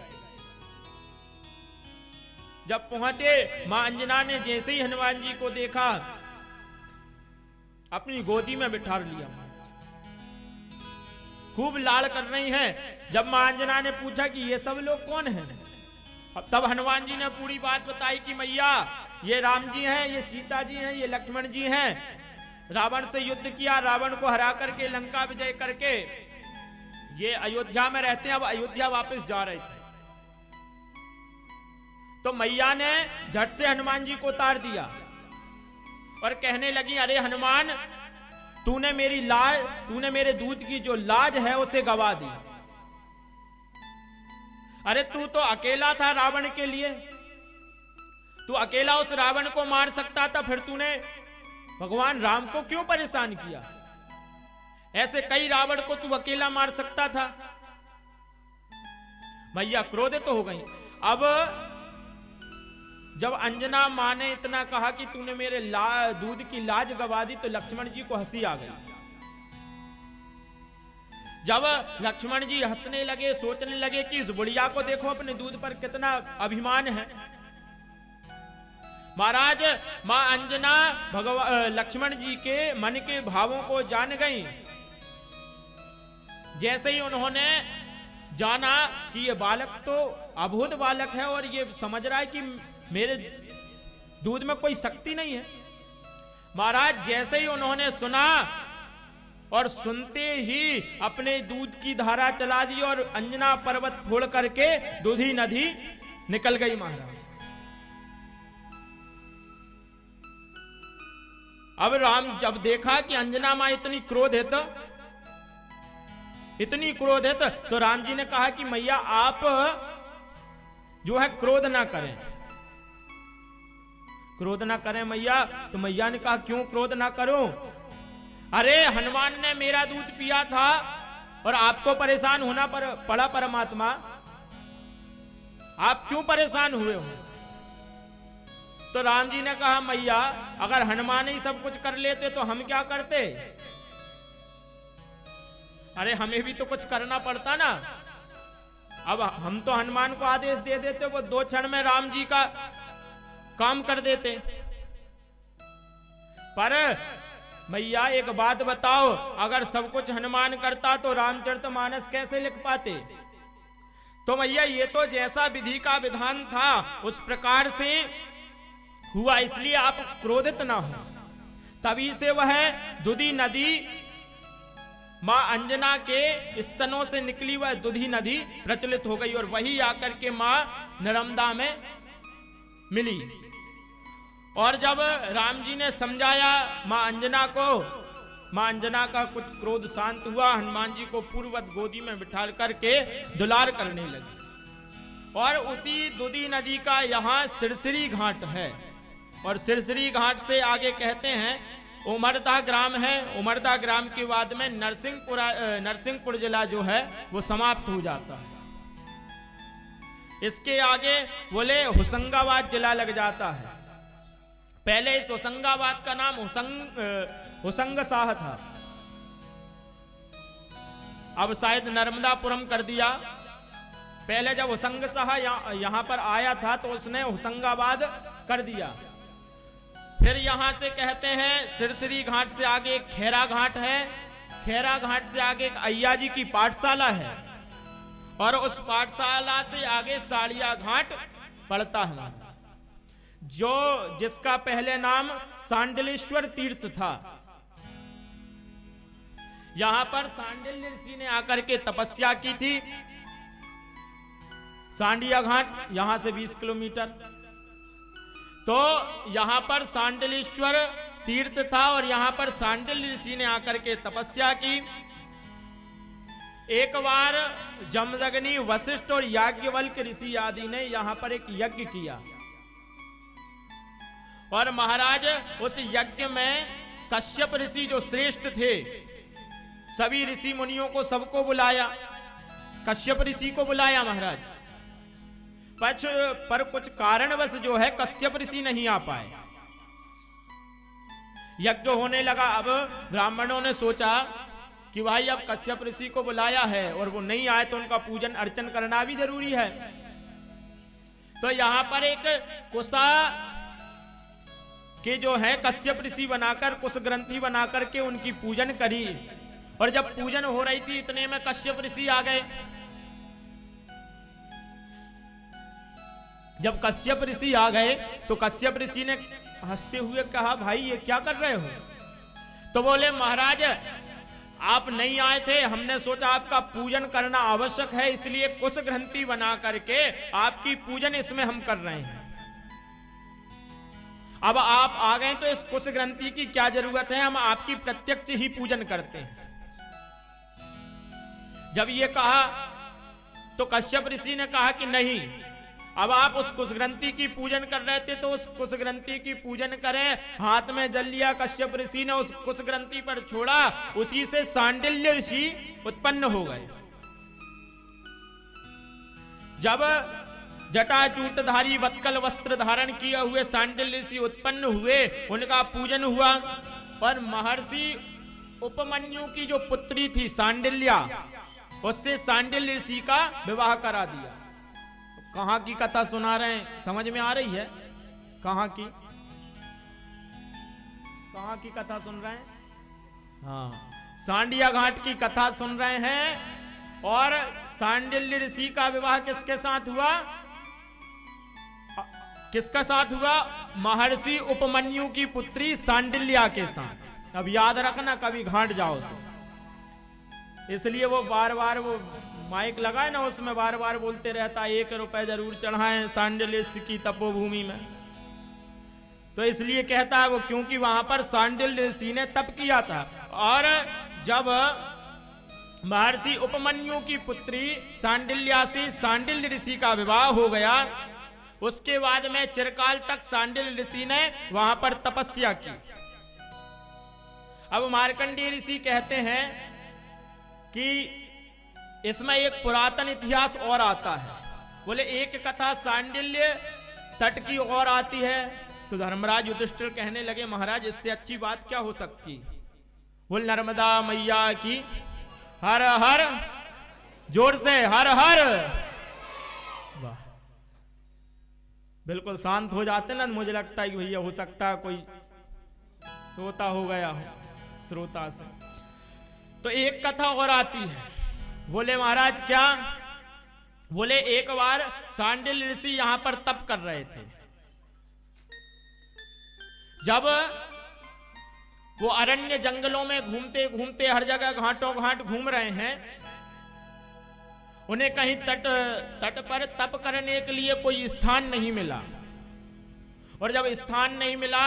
जब पहुंचे, मां अंजना ने जैसे ही हनुमान जी को देखा अपनी गोदी में बिठा लिया, खूब लाड़ कर रही हैं। जब मां अंजना ने पूछा कि ये सब लोग कौन हैं, तब हनुमान जी ने पूरी बात बताई कि मैया ये राम जी हैं, ये सीता जी हैं, ये लक्ष्मण जी हैं। रावण से युद्ध किया, रावण को हरा करके लंका विजय करके ये अयोध्या में रहते हैं, अब अयोध्या वापस जा रहे थे। तो मैया ने झट से हनुमान जी को उतार दिया और कहने लगी अरे हनुमान, तूने मेरे दूध की जो लाज है उसे गवा दी। अरे तू तो अकेला था रावण के लिए, तू अकेला उस रावण को मार सकता था, फिर तूने भगवान राम को क्यों परेशान किया? ऐसे कई रावण को तू अकेला मार सकता था। मैया क्रोधित हो गई। अब जब अंजना मां ने इतना कहा कि तूने मेरे दूध की लाज गवा दी तो लक्ष्मण जी को हंसी आ गई। जब लक्ष्मण जी हंसने लगे, सोचने लगे कि इस बुढ़िया को देखो अपने दूध पर कितना अभिमान है। महाराज मां अंजना लक्ष्मण जी के मन के भावों को जान गई। जैसे ही उन्होंने जाना कि ये बालक तो अभूत बालक है और ये समझ रहा है कि मेरे दूध में कोई शक्ति नहीं है। महाराज जैसे ही उन्होंने सुना और सुनते ही अपने दूध की धारा चला दी और अंजना पर्वत फोड़ करके दूधी नदी निकल गई। महाराज अब राम जब देखा कि अंजना मां इतनी क्रोधित तो राम जी ने कहा कि मैया आप जो है क्रोध ना करें, क्रोध ना करें मैया। तो मैया ने कहा क्यों क्रोध ना करूं? अरे हनुमान ने मेरा दूध पिया था और आपको परेशान होना पड़ा परमात्मा, आप क्यों परेशान हुए हो? तो राम जी ने कहा मैया अगर हनुमान ही सब कुछ कर लेते तो हम क्या करते? अरे हमें भी तो कुछ करना पड़ता ना। अब हम तो हनुमान को आदेश दे देते, वो 2 क्षण में राम जी का काम कर देते। पर मैया एक बात बताओ, अगर सब कुछ हनुमान करता तो रामचरितमानस कैसे लिख पाते? तो मैया ये तो जैसा विधि का विधान था उस प्रकार से हुआ, इसलिए आप क्रोधित ना हो। तभी से वह दुधी नदी मां अंजना के स्तनों से निकली वह दुधी नदी प्रचलित हो गई और वही आकर के मां नर्मदा में मिली। और जब राम जी ने समझाया मां अंजना को, मां अंजना का कुछ क्रोध शांत हुआ, हनुमान जी को पूर्ववत गोदी में बिठा करके दुलार करने लगी। और उसी दुधी नदी का यहाँ सिरसिरी घाट है, और सिरसिरी घाट से आगे कहते हैं उमरदा ग्राम है। उमरदा ग्राम के बाद में नरसिंहपुर जिला जो है वो समाप्त हो जाता है। इसके आगे बोले होशंगाबाद जिला लग जाता है। पहले इस होशंगाबाद का नाम होशंगशाह था, अब शायद नर्मदापुरम कर दिया। पहले जब होशंगशाह यहां पर आया था तो उसने होशंगाबाद कर दिया। फिर यहां से कहते हैं सिरसिरी घाट से आगे खेरा घाट है, खेरा घाट से आगे अय्या जी की पाठशाला है, और उस पाठशाला से आगे साड़िया घाट पड़ता है, जो जिसका पहले नाम सांडिलेश्वर तीर्थ था। यहां पर सांडिल्य ऋषि ने आकर के तपस्या की थी। सांडिया घाट यहां से 20 किलोमीटर, तो यहां पर सांडिलेश्वर तीर्थ था और यहां पर सांडिल्य ऋषि ने आकर के तपस्या की। एक बार जमदग्नि, वशिष्ठ और याज्ञवल्क्य ऋषि आदि ने यहां पर एक यज्ञ किया, और महाराज उस यज्ञ में कश्यप ऋषि जो श्रेष्ठ थे, सभी ऋषि मुनियों को सबको बुलाया, कश्यप ऋषि को बुलाया महाराज। पर कुछ कारणवश जो है कश्यप ऋषि नहीं आ पाए। यज्ञ होने लगा। अब ब्राह्मणों ने सोचा कि भाई अब कश्यप ऋषि को बुलाया है और वो नहीं आए तो उनका पूजन अर्चन करना भी जरूरी है। तो यहां पर एक कुशा के जो है कश्यप ऋषि बनाकर, कुश ग्रंथि बनाकर के उनकी पूजन करी, और जब पूजन हो रही थी इतने में कश्यप ऋषि आ गए। जब कश्यप ऋषि आ गए तो कश्यप ऋषि ने हंसते हुए कहा, भाई ये क्या कर रहे हो? तो बोले महाराज आप नहीं आए थे, हमने सोचा आपका पूजन करना आवश्यक है, इसलिए कुश ग्रंथि बना करके आपकी पूजन इसमें हम कर रहे हैं। अब आप आ गए तो इस कुश ग्रंथि की क्या जरूरत है, हम आपकी प्रत्यक्ष ही पूजन करते हैं। जब ये कहा तो कश्यप ऋषि ने कहा कि नहीं, अब आप उस कुश ग्रंथि की पूजन कर रहे थे तो उस कुश ग्रंथि की पूजन करें। हाथ में जल लिया कश्यप ऋषि ने, उस कुश ग्रंथि पर छोड़ा, उसी से सांडिल्य ऋषि उत्पन्न हो गए। जब जटाजूटधारी वत्कल वस्त्र धारण किए हुए सांडिल्य ऋषि उत्पन्न हुए, उनका पूजन हुआ, पर महर्षि उपमन्यु की जो पुत्री थी सांडिल्या, उससे सांडिल्य ऋषि का विवाह करा दिया। कहां की कथा सुना रहे हैं, समझ में आ रही है? कहां की कथा सुन रहे हैं? हाँ, सांडिया घाट की कथा सुन रहे हैं। और सांडिल्य ऋषि का विवाह किसके साथ हुआ? किसका साथ हुआ? महर्षि उपमन्यु की पुत्री सांडिल्या के साथ। अब याद रखना कभी घाट जाओ तो, इसलिए वो बार बार वो माइक लगा है ना, उसमें बार बार बोलते रहता है 1 रुपए जरूर चढ़ाएं सांडिल्य की तपोभूमि में। तो इसलिए कहता है वो, क्योंकि वहां पर सांडिल्य ऋषि ने तप किया था। और जब महर्षि उपमन्यु की पुत्री सांडिल्या से सांडिल्य ऋषि का विवाह हो गया, उसके बाद में चिरकाल तक सांडिल्य ऋषि ने वहां पर तपस्या की। अब मार्कंडेय ऋषि कहते हैं कि इसमें एक पुरातन इतिहास और आता है। बोले एक कथा सांडिल्य तट की और आती है। तो धर्मराज युधिष्ठिर कहने लगे, महाराज इससे अच्छी बात क्या हो सकती? बोल नर्मदा मैया की हर हर, जोर से हर हर। वाह, बिल्कुल शांत हो जाते ना, मुझे लगता है कि भैया हो सकता है कोई सोता हो गया हो। श्रोता से। तो एक कथा और आती है। बोले महाराज क्या? बोले एक बार सांडिल ऋषि यहां पर तप कर रहे थे। जब वो अरण्य जंगलों में घूमते घूमते हर जगह घाटों घाट घूम रहे हैं, उन्हें कहीं तट पर तप करने के लिए कोई स्थान नहीं मिला। और जब स्थान नहीं मिला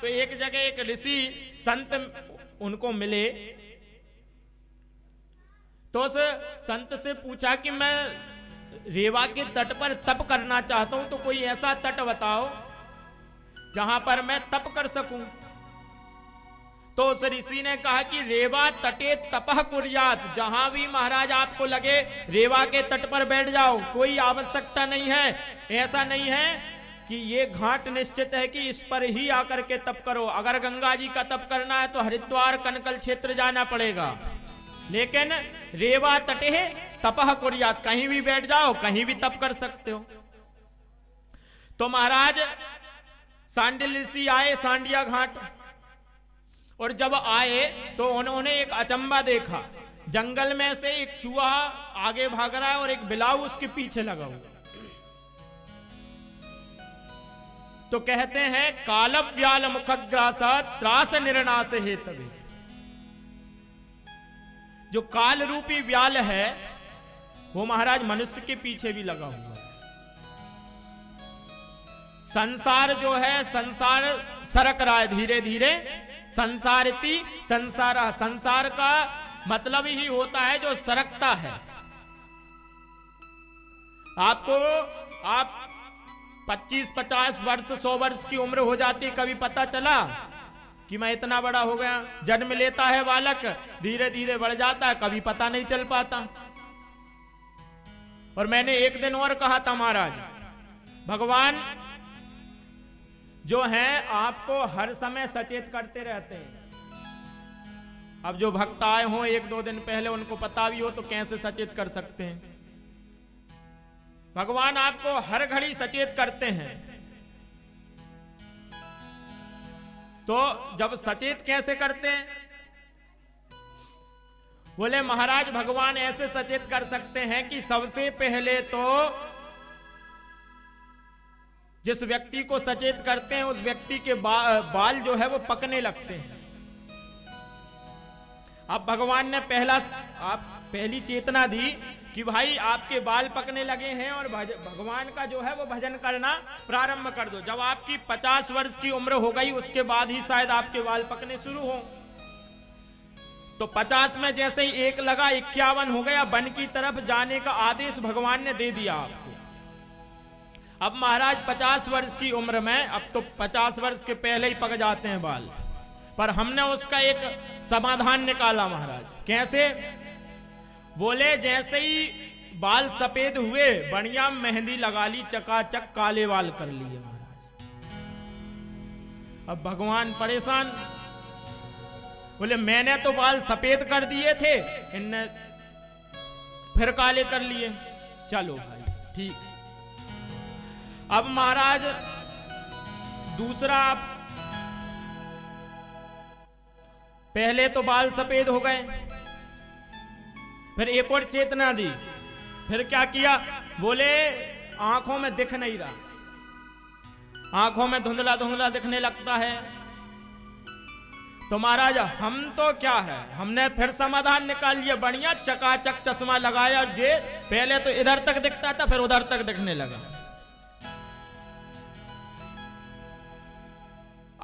तो एक जगह एक ऋषि संत उनको मिले। तो उस संत से पूछा कि मैं रेवा के तट पर तप करना चाहता हूं, तो कोई ऐसा तट बताओ जहां पर मैं तप कर सकूं। तो उस ऋषि ने कहा कि रेवा तटे तपह कुर्यात, जहां भी महाराज आपको लगे रेवा के तट पर बैठ जाओ, कोई आवश्यकता नहीं है। ऐसा नहीं है कि ये घाट निश्चित है कि इस पर ही आकर के तप करो। अगर गंगा जी का तप करना है तो हरिद्वार कनकल क्षेत्र जाना पड़ेगा, लेकिन रेवा तटे तपह कुर्यात, कहीं भी बैठ जाओ, कहीं भी तप कर सकते हो। तो महाराज सांडिल ऋषि आए सांडिया घाट, और जब आए तो उन्होंने एक अचंबा देखा। जंगल में से एक चूहा आगे भाग रहा है और एक बिलाव उसके पीछे लगा हुआ। तो कहते हैं कालव व्याल मुखग्रासा त्रास निर्नाश हेतवे। जो काल रूपी व्याल है वो महाराज मनुष्य के पीछे भी लगा हुआ है। संसार जो है, संसार सरक रहा है धीरे धीरे। संसारिति संसारा, संसार का मतलब ही होता है जो सरकता है। आपको आप 25-50 वर्ष 100 वर्ष की उम्र हो जाती, कभी पता चला कि मैं इतना बड़ा हो गया? जन्म लेता है बालक, धीरे धीरे बढ़ जाता है, कभी पता नहीं चल पाता। और मैंने एक दिन और कहा था महाराज, भगवान जो हैं आपको हर समय सचेत करते रहते हैं। अब जो भक्त आए हों 1-2 दिन पहले, उनको पता भी हो तो कैसे सचेत कर सकते हैं? भगवान आपको हर घड़ी सचेत करते हैं। तो जब सचेत कैसे करते हैं? बोले महाराज भगवान ऐसे सचेत कर सकते हैं कि सबसे पहले तो जिस व्यक्ति को सचेत करते हैं उस व्यक्ति के बाल जो है वो पकने लगते हैं। अब भगवान ने पहली चेतना दी कि भाई आपके बाल पकने लगे हैं और भगवान का जो है वो भजन करना प्रारंभ कर दो। जब आपकी 50 वर्ष की उम्र हो गई उसके बाद ही शायद आपके बाल पकने शुरू हो। तो 50 में जैसे ही 1 लगा 51 हो गया, वन की तरफ जाने का आदेश भगवान ने दे दिया आपको। अब महाराज 50 वर्ष की उम्र में, अब तो 50 वर्ष के पहले ही पक जाते हैं बाल, पर हमने उसका एक समाधान निकाला महाराज। कैसे? बोले जैसे ही बाल सफेद हुए बढ़िया मेहंदी लगा ली, चकाचक काले बाल कर लिए महाराज। अब भगवान परेशान, बोले मैंने तो बाल सफेद कर दिए थे, इनने फिर काले कर लिए। चलो भाई ठीक। अब महाराज दूसरा, पहले तो बाल सफेद हो गए, फिर एक और चेतना दी। फिर क्या किया? बोले आंखों में दिख नहीं रहा, आंखों में धुंधला धुंधला दिखने लगता है। तो महाराज हम तो क्या है, हमने फिर समाधान निकाल लिया, बढ़िया चकाचक चश्मा लगाया और जे पहले तो इधर तक दिखता था फिर उधर तक दिखने लगा।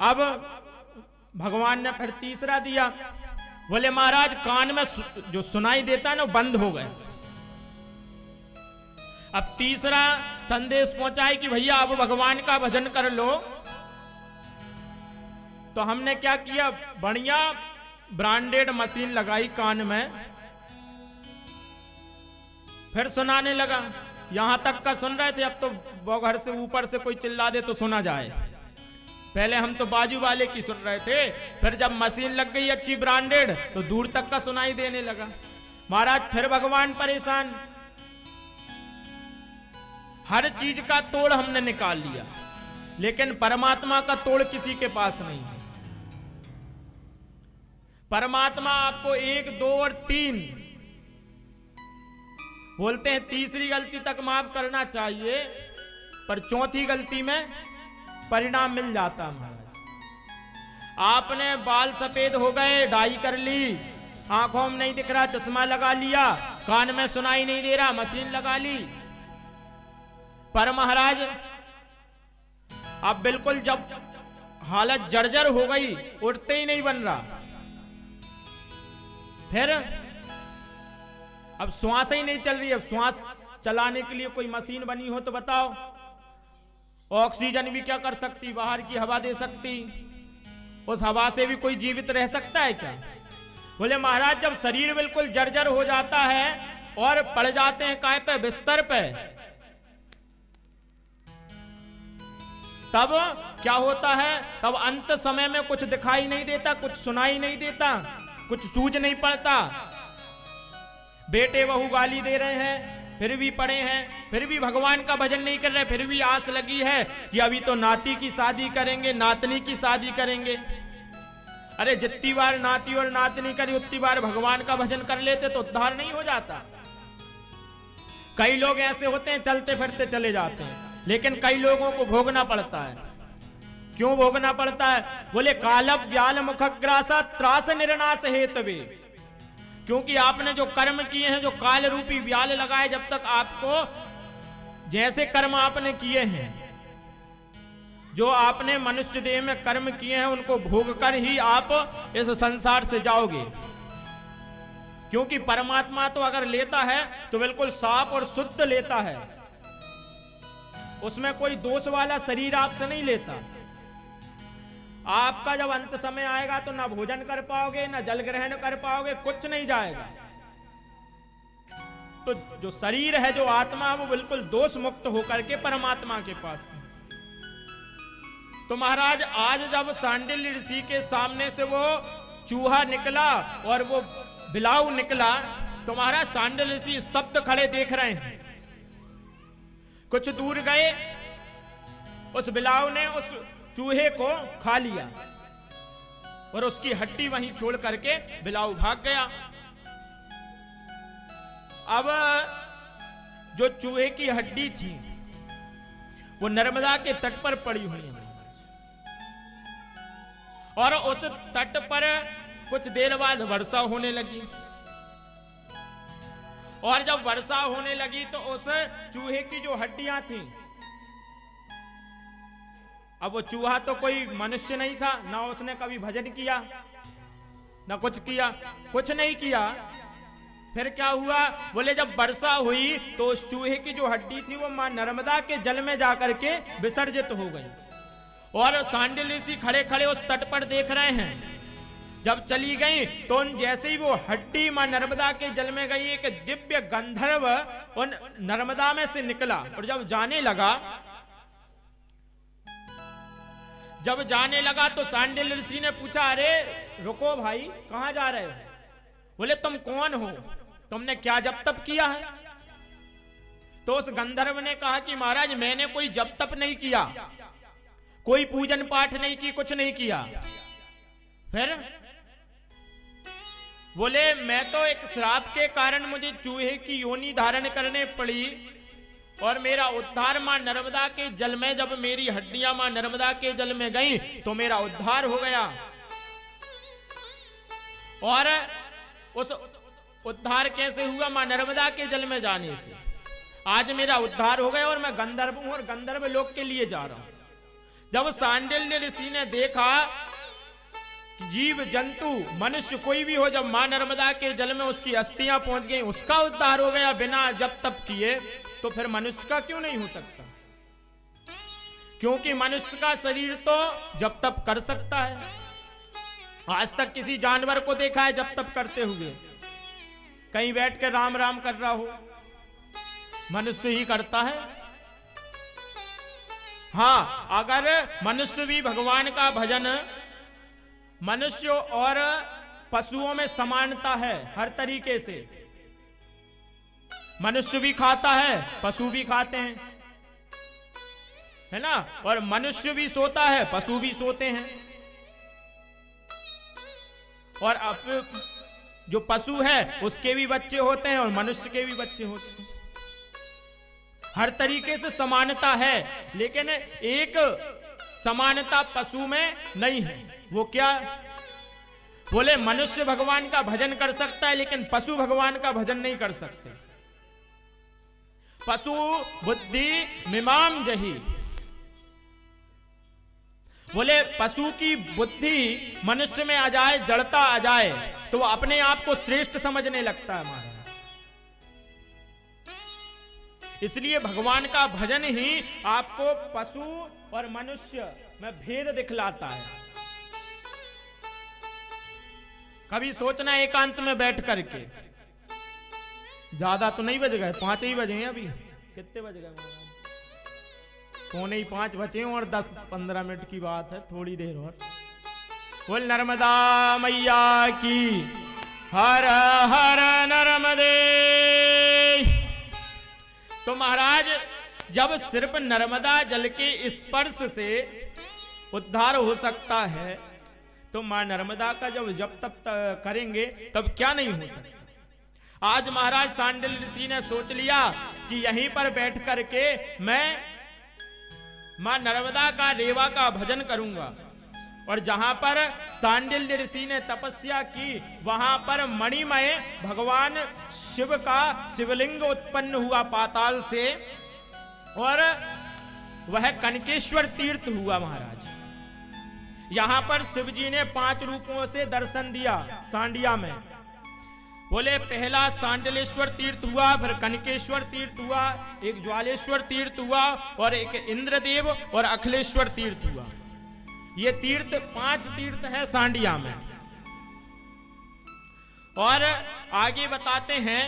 अब भगवान ने फिर तीसरा दिया। बोले महाराज कान में जो सुनाई देता है ना बंद हो गए। अब तीसरा संदेश पहुंचाए कि भैया अब भगवान का भजन कर लो। तो हमने क्या किया, बढ़िया ब्रांडेड मशीन लगाई कान में, फिर सुनाने लगा। यहां तक का सुन रहे थे, अब तो घर से ऊपर से कोई चिल्ला दे तो सुना जाए। पहले हम तो बाजू वाले की सुन रहे थे, फिर जब मशीन लग गई अच्छी ब्रांडेड तो दूर तक का सुनाई देने लगा। महाराज फिर भगवान परेशान। हर चीज का तोड़ हमने निकाल लिया, लेकिन परमात्मा का तोड़ किसी के पास नहीं है। परमात्मा आपको 1, 2 और 3 बोलते हैं, तीसरी गलती तक माफ करना चाहिए, पर चौथी गलती में परिणाम मिल जाता है। महाराज आपने बाल सफेद हो गए, डाई कर ली, आंखों में नहीं दिख रहा, चश्मा लगा लिया, कान में सुनाई नहीं दे रहा, मशीन लगा ली, पर महाराज अब बिल्कुल जब हालत जर्जर हो गई, उठते ही नहीं बन रहा, फिर अब श्वास ही नहीं चल रही है। श्वास चलाने के लिए कोई मशीन बनी हो तो बताओ, ऑक्सीजन भी क्या कर सकती, बाहर की हवा दे सकती, उस हवा से भी कोई जीवित रह सकता है क्या? बोले महाराज जब शरीर बिल्कुल जर्जर हो जाता है और पड़ जाते हैं काय पे, बिस्तर पे, तब क्या होता है? तब अंत समय में कुछ दिखाई नहीं देता, कुछ सुनाई नहीं देता, कुछ सूझ नहीं पड़ता। बेटे बहू गाली दे रहे हैं, फिर भी पड़े हैं, फिर भी भगवान का भजन नहीं कर रहे, फिर भी आस लगी है कि अभी तो नाती की शादी करेंगे, नातनी की शादी करेंगे। अरे जितनी बार नाती और नातनी करी उतनी बार भगवान का भजन कर लेते तो उद्धार नहीं हो जाता। कई लोग ऐसे होते हैं चलते फिरते चले जाते हैं, लेकिन कई लोगों को भोगना पड़ता है। क्यों भोगना पड़ता है? बोले कालव व्याल मुखग्रासा त्रास निर्नाश हेतवे, क्योंकि आपने जो कर्म किए हैं, जो काल रूपी व्याल लगाए, जब तक आपको जैसे कर्म आपने किए हैं, जो आपने मनुष्य देह में कर्म किए हैं, उनको भोग कर ही आप इस संसार से जाओगे। क्योंकि परमात्मा तो अगर लेता है तो बिल्कुल साफ और शुद्ध लेता है, उसमें कोई दोष वाला शरीर आपसे नहीं लेता। आपका जब अंत समय आएगा तो ना भोजन कर पाओगे, ना जल ग्रहण कर पाओगे, कुछ नहीं जाएगा। तो जो शरीर है, जो आत्मा है, वो बिल्कुल दोष मुक्त होकर के परमात्मा के पास। तो महाराज आज जब सांडिल्य ऋषि के सामने से वो चूहा निकला और वो बिलाव निकला, तो महाराज सांडिल्य ऋषि स्तब्ध खड़े देख रहे हैं। कुछ दूर गए, उस बिलाव ने उस चूहे को खा लिया और उसकी हड्डी वहीं छोड़ करके बिलाव भाग गया। अब जो चूहे की हड्डी थी वो नर्मदा के तट पर पड़ी हुई है, और उस तट पर कुछ देर बाद वर्षा होने लगी, और जब वर्षा होने लगी तो उस चूहे की जो हड्डियां थी, अब वो चूहा तो कोई मनुष्य नहीं था, ना उसने कभी भजन किया, ना कुछ किया, कुछ नहीं किया। फिर क्या हुआ? बोले जब वर्षा हुई तो उस चूहे की जो हड्डी थी वो मां नर्मदा के जल में जाकर के विसर्जित हो गई, और सांडिल्य ऋषि खड़े खड़े उस तट पर देख रहे हैं। जब चली गई तो उन जैसे ही वो हड्डी मां नर्मदा के जल में गई, एक दिव्य गंधर्व उन नर्मदा में से निकला, और जब जाने लगा तो सांडिल्य ऋषि ने पूछा, अरे रुको भाई, कहां जा रहे हो? बोले तुम कौन हो, तुमने क्या जप तप किया है? तो उस गंधर्व ने कहा कि महाराज मैंने कोई जप तप नहीं किया, कोई पूजन पाठ नहीं की, कुछ नहीं किया। फिर बोले मैं तो एक श्राप के कारण मुझे चूहे की योनि धारण करने पड़ी, और मेरा उद्धार मां नर्मदा के जल में, जब मेरी हड्डियां मां नर्मदा के जल में गई तो मेरा उद्धार हो गया, और उस उद्धार कैसे हुआ? मां नर्मदा के जल में जाने से। आज मेरा उद्धार हो गया और मैं गंधर्व हूं और गंधर्व लोक के लिए जा रहा हूं। जब सांडिल्य ऋषि ने देखा जीव जंतु मनुष्य कोई भी हो, जब मां नर्मदा के जल में उसकी अस्थियां पहुंच गई, उसका उद्धार हो गया बिना जप तप किए, तो फिर मनुष्य का क्यों नहीं हो सकता? क्योंकि मनुष्य का शरीर तो जप तप कर सकता है। आज तक किसी जानवर को देखा है जप तप करते हुए? कहीं बैठ कर राम राम कर रहा हो? मनुष्य ही करता है। हाँ, अगर मनुष्य भी भगवान का भजन, मनुष्य और पशुओं में समानता है हर तरीके से। मनुष्य भी खाता है, पशु भी खाते हैं, है ना? और मनुष्य भी सोता है, पशु भी सोते हैं। और जो पशु है उसके भी बच्चे होते हैं और मनुष्य के भी बच्चे होते हैं। हर तरीके से समानता है, लेकिन एक समानता पशु में नहीं है। वो क्या? बोले मनुष्य भगवान का भजन कर सकता है, लेकिन पशु भगवान का भजन नहीं कर सकते। पशु बुद्धि मिमाम जही, बोले पशु की बुद्धि मनुष्य में आ जाए, जड़ता आ जाए, तो वो अपने आप को श्रेष्ठ समझने लगता है महाराज। इसलिए भगवान का भजन ही आपको पशु और मनुष्य में भेद दिखलाता है। कभी सोचना एकांत में बैठ करके, ज्यादा तो नहीं बज गए, 5 ही बजे हैं अभी। कितने बज गए? 4:45 बचे और 10-15 मिनट की बात है, थोड़ी देर और। बोल नर्मदा मैया की हर हर नर्मदे। तो महाराज जब सिर्फ नर्मदा जल के स्पर्श से उद्धार हो सकता है, तो मां नर्मदा का जब तब करेंगे तब क्या नहीं हो सकता। आज महाराज सांडिल ऋषि ने सोच लिया कि यहीं पर बैठ करके मैं मां नर्मदा का रेवा का भजन करूंगा। और जहां पर सांडिल ऋषि ने तपस्या की, वहां पर मणिमय भगवान शिव का शिवलिंग उत्पन्न हुआ पाताल से, और वह कनकेश्वर तीर्थ हुआ महाराज। यहां पर शिव जी ने 5 रूपों से दर्शन दिया सांडिया में। बोले पहला सांडलेश्वर तीर्थ हुआ, फिर कनकेश्वर तीर्थ हुआ, एक ज्वालेश्वर तीर्थ हुआ, और एक इंद्रदेव और अखिलेश्वर तीर्थ हुआ। ये तीर्थ 5 तीर्थ है सांडिया में। और आगे बताते हैं,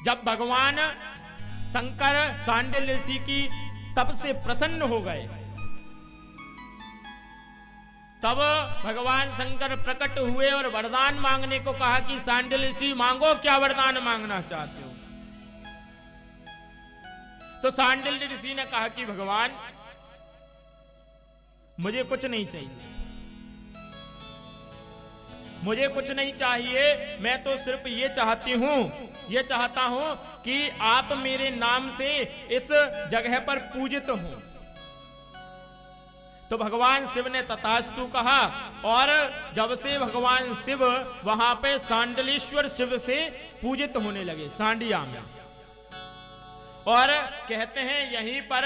जब भगवान शंकर सांडिल ऋषि की तप से प्रसन्न हो गए, तब भगवान शंकर प्रकट हुए और वरदान मांगने को कहा कि सांडिल ऋषि मांगो, क्या वरदान मांगना चाहते हो? तो सांडिल ऋषि ने कहा कि भगवान मुझे कुछ नहीं चाहिए, मुझे कुछ नहीं चाहिए, मैं तो सिर्फ ये चाहता हूं कि आप मेरे नाम से इस जगह पर पूजित हो। तो भगवान शिव ने तथास्तु कहा, और जब से भगवान शिव वहां पे सांडलेश्वर शिव से पूजित होने लगे सांडिया में। और कहते हैं यहीं पर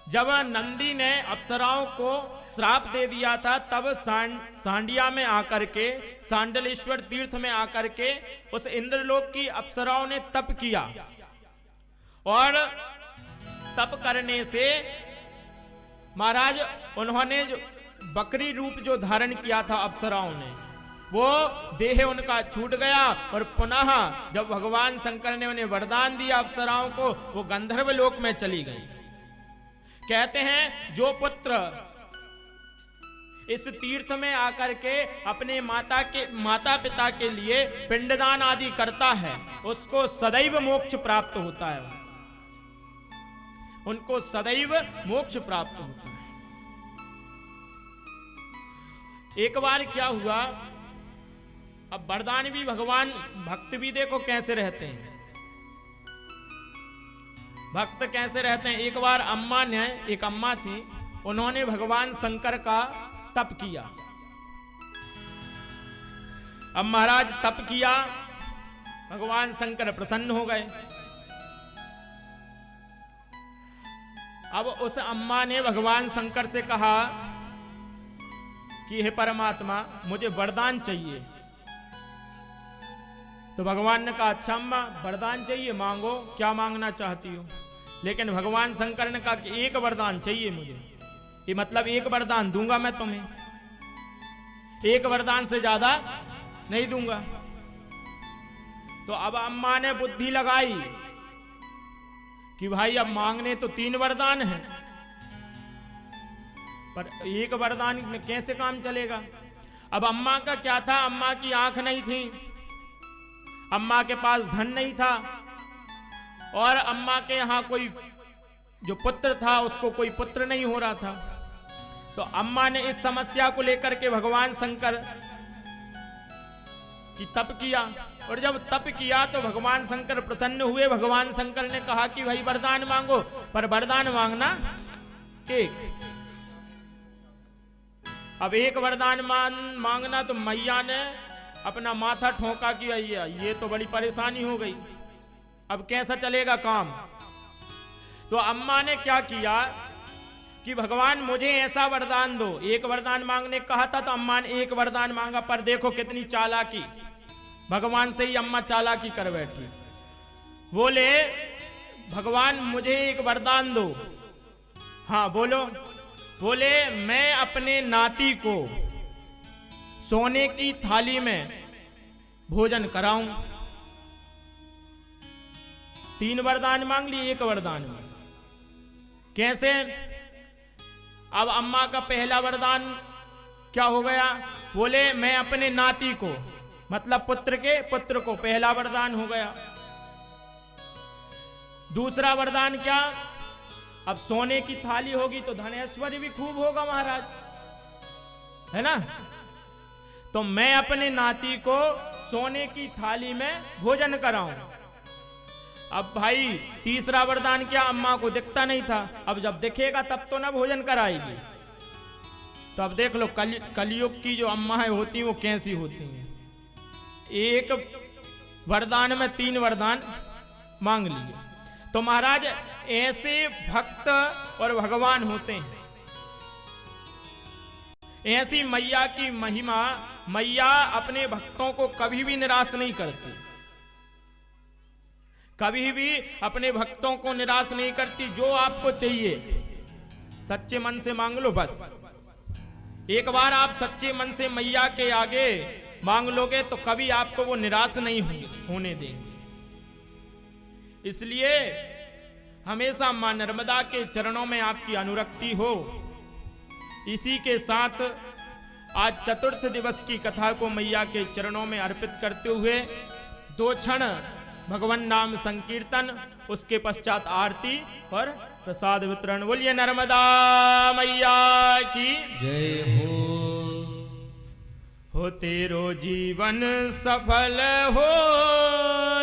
जब नंदी ने अप्सराओं को श्राप दे दिया था, तब सांडिया में आकर के, सांडलेश्वर तीर्थ में आकर के उस इंद्रलोक की अप्सराओं ने तप किया। और तप करने से महाराज उन्होंने जो बकरी रूप जो धारण किया था अप्सराओं ने, वो देह उनका छूट गया। और पुनः जब भगवान शंकर ने उन्हें वरदान दिया अप्सराओं को, वो गंधर्व लोक में चली गई। कहते हैं जो पुत्र इस तीर्थ में आकर के अपने माता पिता के लिए पिंडदान आदि करता है, उसको सदैव मोक्ष प्राप्त होता है, उनको सदैव मोक्ष प्राप्त होता है। एक बार क्या हुआ, अब वरदान भी भगवान, भक्त भी देखो कैसे रहते हैं, भक्त कैसे रहते हैं। एक बार एक अम्मा थी, उन्होंने भगवान शंकर का तप किया। अब महाराज तप किया, भगवान शंकर प्रसन्न हो गए। अब उस अम्मा ने भगवान शंकर से कहा कि हे परमात्मा, मुझे वरदान चाहिए। तो भगवान ने कहा अच्छा अम्मा, वरदान चाहिए, मांगो, क्या मांगना चाहती हो। लेकिन भगवान शंकर ने कहा कि एक वरदान चाहिए मुझे, ये मतलब एक वरदान दूंगा मैं तुम्हें, एक वरदान से ज्यादा नहीं दूंगा। तो अब अम्मा ने बुद्धि लगाई कि भाई अब मांगने तो 3 वरदान हैं, पर एक वरदान में कैसे काम चलेगा। अब अम्मा का क्या था, अम्मा की आंख नहीं थी, अम्मा के पास धन नहीं था, और अम्मा के यहां कोई जो पुत्र था उसको कोई पुत्र नहीं हो रहा था। तो अम्मा ने इस समस्या को लेकर के भगवान शंकर की तप किया, और जब तप किया तो भगवान शंकर प्रसन्न हुए। भगवान शंकर ने कहा कि भाई वरदान मांगो, पर वरदान मांगना एक। अब एक वरदान मांगना, तो मैया ने अपना माथा ठोका कि भैया ये तो बड़ी परेशानी हो गई, अब कैसा चलेगा काम। तो अम्मा ने क्या किया कि भगवान मुझे ऐसा वरदान दो। एक वरदान मांगने कहा था तो अम्मा ने एक वरदान मांगा, पर देखो कितनी चालाकी, भगवान से ही अम्मा चालाकी कर बैठी। बोले भगवान मुझे एक वरदान दो। हाँ बोलो। बोले मैं अपने नाती को सोने की थाली में भोजन कराऊं। 3 वरदान मांग ली, एक वरदान मांग। कैसे? अब अम्मा का पहला वरदान क्या हो गया? बोले मैं अपने नाती को, मतलब पुत्र को पहला वरदान हो गया। दूसरा वरदान क्या? अब सोने की थाली होगी तो धन ऐश्वर्य भी खूब होगा महाराज, है ना। तो मैं अपने नाती को सोने की थाली में भोजन कराऊं। अब भाई तीसरा वरदान क्या? अम्मा को दिखता नहीं था, अब जब दिखेगा तब तो ना भोजन कराएगी। तो अब देख लो कलयुग की जो अम्माएं होती हैं वो कैसी होती हैं। एक वरदान में 3 वरदान मांग लिए। तो महाराज ऐसे भक्त और भगवान होते हैं। ऐसी मैया की महिमा, मैया अपने भक्तों को कभी भी निराश नहीं करती, कभी भी अपने भक्तों को निराश नहीं करती। जो आपको चाहिए सच्चे मन से मांग लो बस। एक बार आप सच्चे मन से मैया के आगे मांग लोगे तो कभी आपको वो निराश नहीं होने देंगे। इसलिए हमेशा मां नर्मदा के चरणों में आपकी अनुरक्ति हो। इसी के साथ आज चतुर्थ दिवस की कथा को मैया के चरणों में अर्पित करते हुए 2 क्षण भगवान नाम संकीर्तन, उसके पश्चात आरती और प्रसाद वितरण। बोलिए नर्मदा मैया की जय हो। तेरो जीवन सफल हो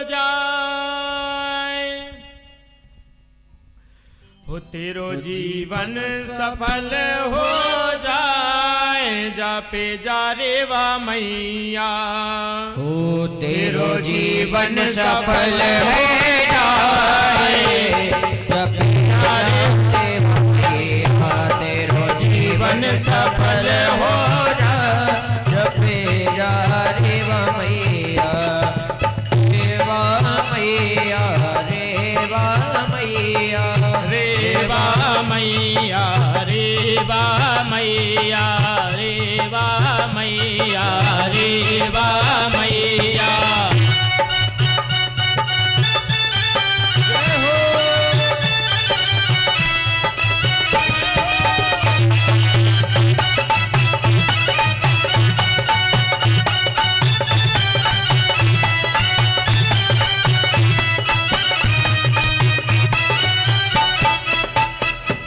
जाए, हो तेरो जीवन सफल हो जाए, जापे जा रे वा मैया। हो तेरो जीवन सफल हो जाए, जपे जा रे मैया। तेरो जीवन सफल हो जाए, जपे जा रे मैया। रेवा मैया, रेवा मैया, रेवा मैया, रेवा मैया, रेवा मैया, रेवा मैया।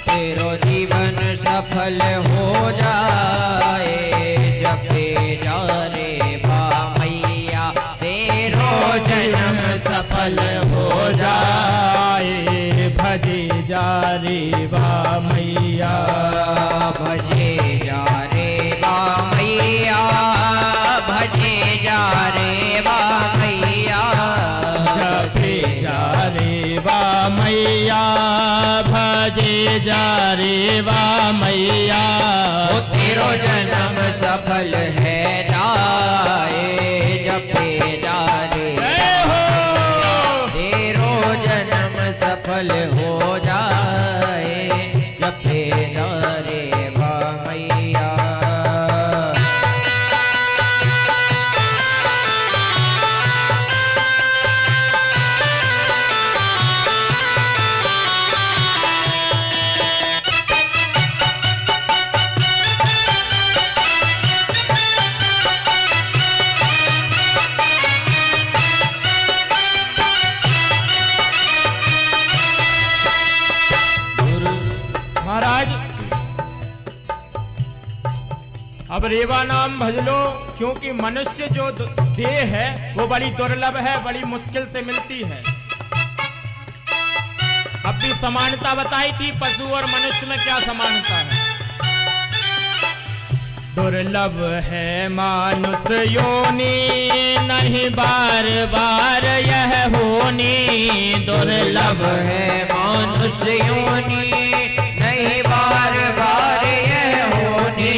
तेरो जीवन सफल हो जाए, जपे जा रे बा मैया। तेरो जन्म सफल हो जाए, भजे जा रे बा मैया। भजे जा रे बा मैया, भजे जा रे बा मैया। जपे जा रे बा मैया, भजे जा रे बा मैया। ओ तेरो जन्म सफल है जाए, जपे जा रे हो। तेरो जन्म सफल हो जाए। रेवा नाम भज लो, क्योंकि मनुष्य जो देह है वो बड़ी दुर्लभ है, बड़ी मुश्किल से मिलती है। अब भी समानता बताई थी, पशु और मनुष्य में क्या समानता है। दुर्लभ है मानुष योनि, नहीं बार बार यह होनी। दुर्लभ है मनुष्य योनि, नहीं बार बार यह होनी।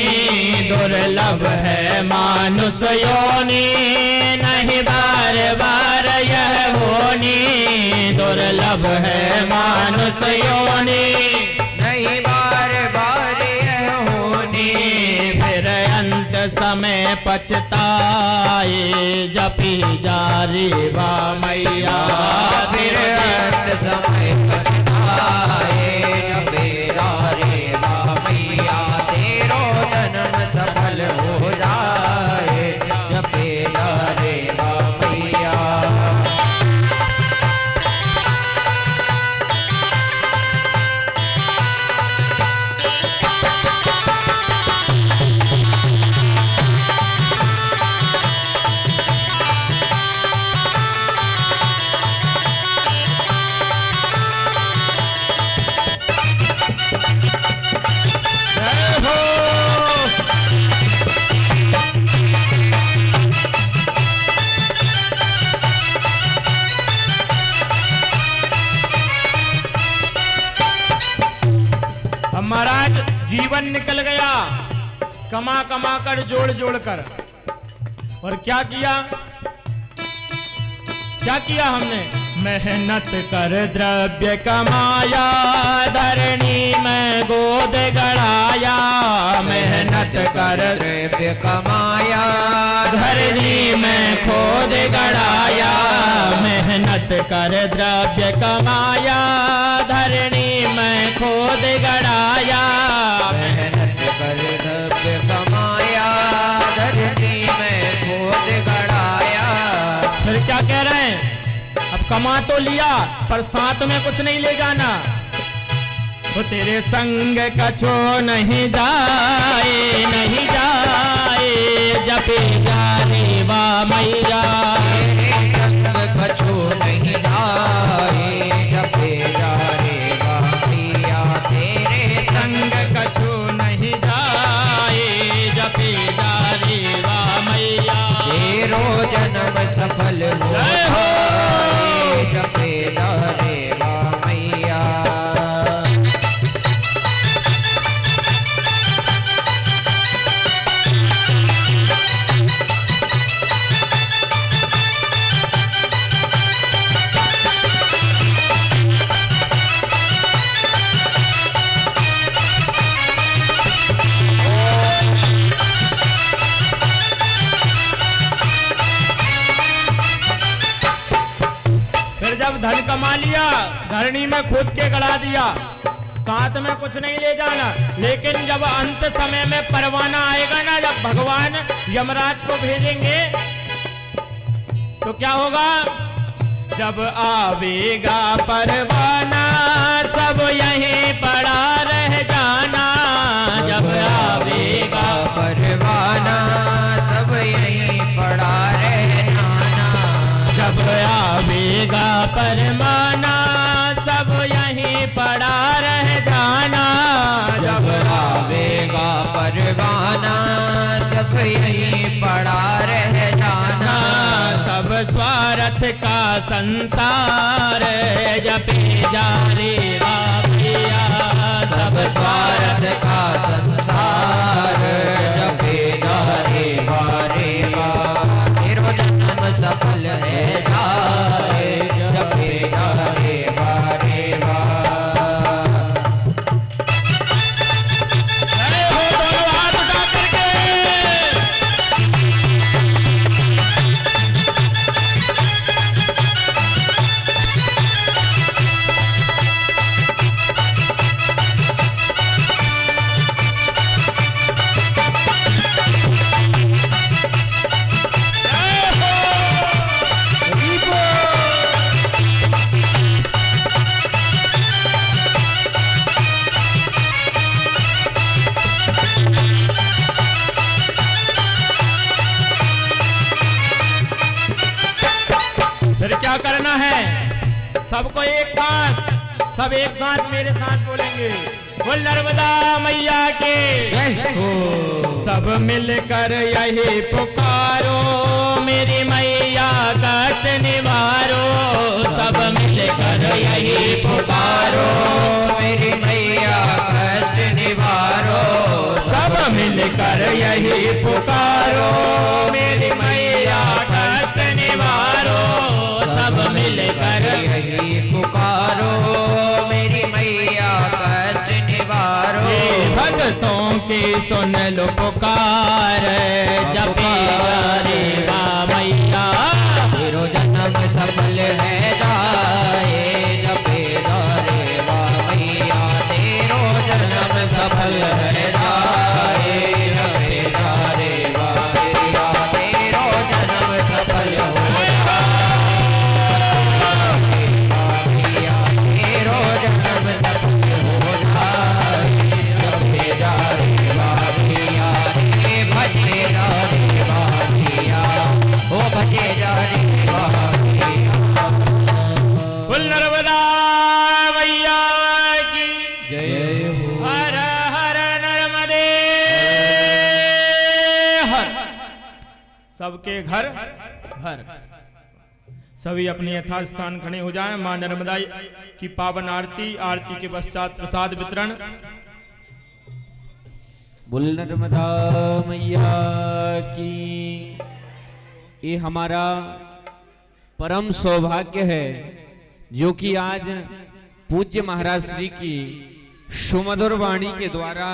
दुर्लभ है मानुष योनि, नहीं बार बार यह होनी। दुर्लभ है मानुष योनि, नहीं बार बार यह होनी। फिर अंत समय पछताए, जपी जा रेवा मैया। फिर अंत समय पछताए, जपी जा रेवा मैया। तेरो जन्म सफल हो जाए, जपी जा रेवा मैया। जय हो। अब महाराज जीवन निकल गया, कमा कमा कर, जोड़ जोड़ कर, और क्या किया, क्या किया हमने? मेहनत कर द्रव्य कमाया, धरणी में गोद गड़ाया। मेहनत कर द्रव्य कमाया, धरणी में खोद गड़ाया। मेहनत कर द्रव्य कमाया, धरणी में खोद गड़ाया। मेहनत कर द्रव्य कमाया, धरती में खोद गड़ाया। फिर क्या कह रहे हैं? अब कमा तो लिया, पर साथ में कुछ नहीं ले जाना। तो तेरे संग कछो नहीं जाए, नहीं जाए, जपे जा रेवा मैया। तेरे संग कछु नहीं जाए, जपे जा रेवा मैया। तेरे संग कछु नहीं जाए, जपे जा रेवा मैया। तेरो जन्म सफल हो जय हो। जाए, जपे जा रेवा मैया। फिर जब धन कमा लिया, धरणी में खोद के गड़ा दिया, साथ में कुछ नहीं ले जाना। लेकिन जब अंत समय में परवाना आएगा ना, जब भगवान यमराज को भेजेंगे, तो क्या होगा? जब आवेगा परवाना, सब यहीं पड़ा रह जाना। जब आवेगा परवाना, सब यहीं पड़ा रह जाना। जब आवेगा परवाना, सब यहीं पड़ा रह जाना। जब आवेगा परवाना, सब यहीं पड़ा रह जाना। सब स्वार्थ का संसार, जपे जा रेवा मैया। सब स्वार्थ का संसार, जपे जा रेवा रेवा। तेरो जन्म सफल है जाए, जपे जा रेवा रेवा। जय हो, दोनों हाथ उठा करके। करना है सबको एक साथ, सब एक साथ मेरे साथ बोलेंगे, बोल नर्मदा मैया के जय हो। सब मिलकर यही पुकारो मेरी मैया कष्ट निवारो, सब मिलकर यही पुकारो मेरी मैया कष्ट निवारो, सब मिलकर यही पुकारो मेरी मैया कष्ट निवारो, सब मिलकर यही पुकारो मेरी मैया कष्ट निवारो। भक्तों की सुन लो पुकार, जपे रे मैया तेरो जन्म सफल है जाए, जपे रे मैया तेरो जन्म सफल है जाए, जपे रे मैया तेरो जन्म सफल हो मैया तेरो जन्म सफल हो जाए, जपे रे मैया रे भजे रे मैया ओ भजे रे मैया। बोल नर्मदा मैया की जय हो। हर हर नर्मदे हर। सबके घर भर। सभी अपने यथास्थान खड़े हो जाएं। मां नर्मदा की पावन आरती, आरती के पश्चात प्रसाद वितरण। बोल नर्मदा मैया की। ये हमारा परम सौभाग्य है जो कि आज पूज्य महाराज श्री की सुमधुर वाणी के द्वारा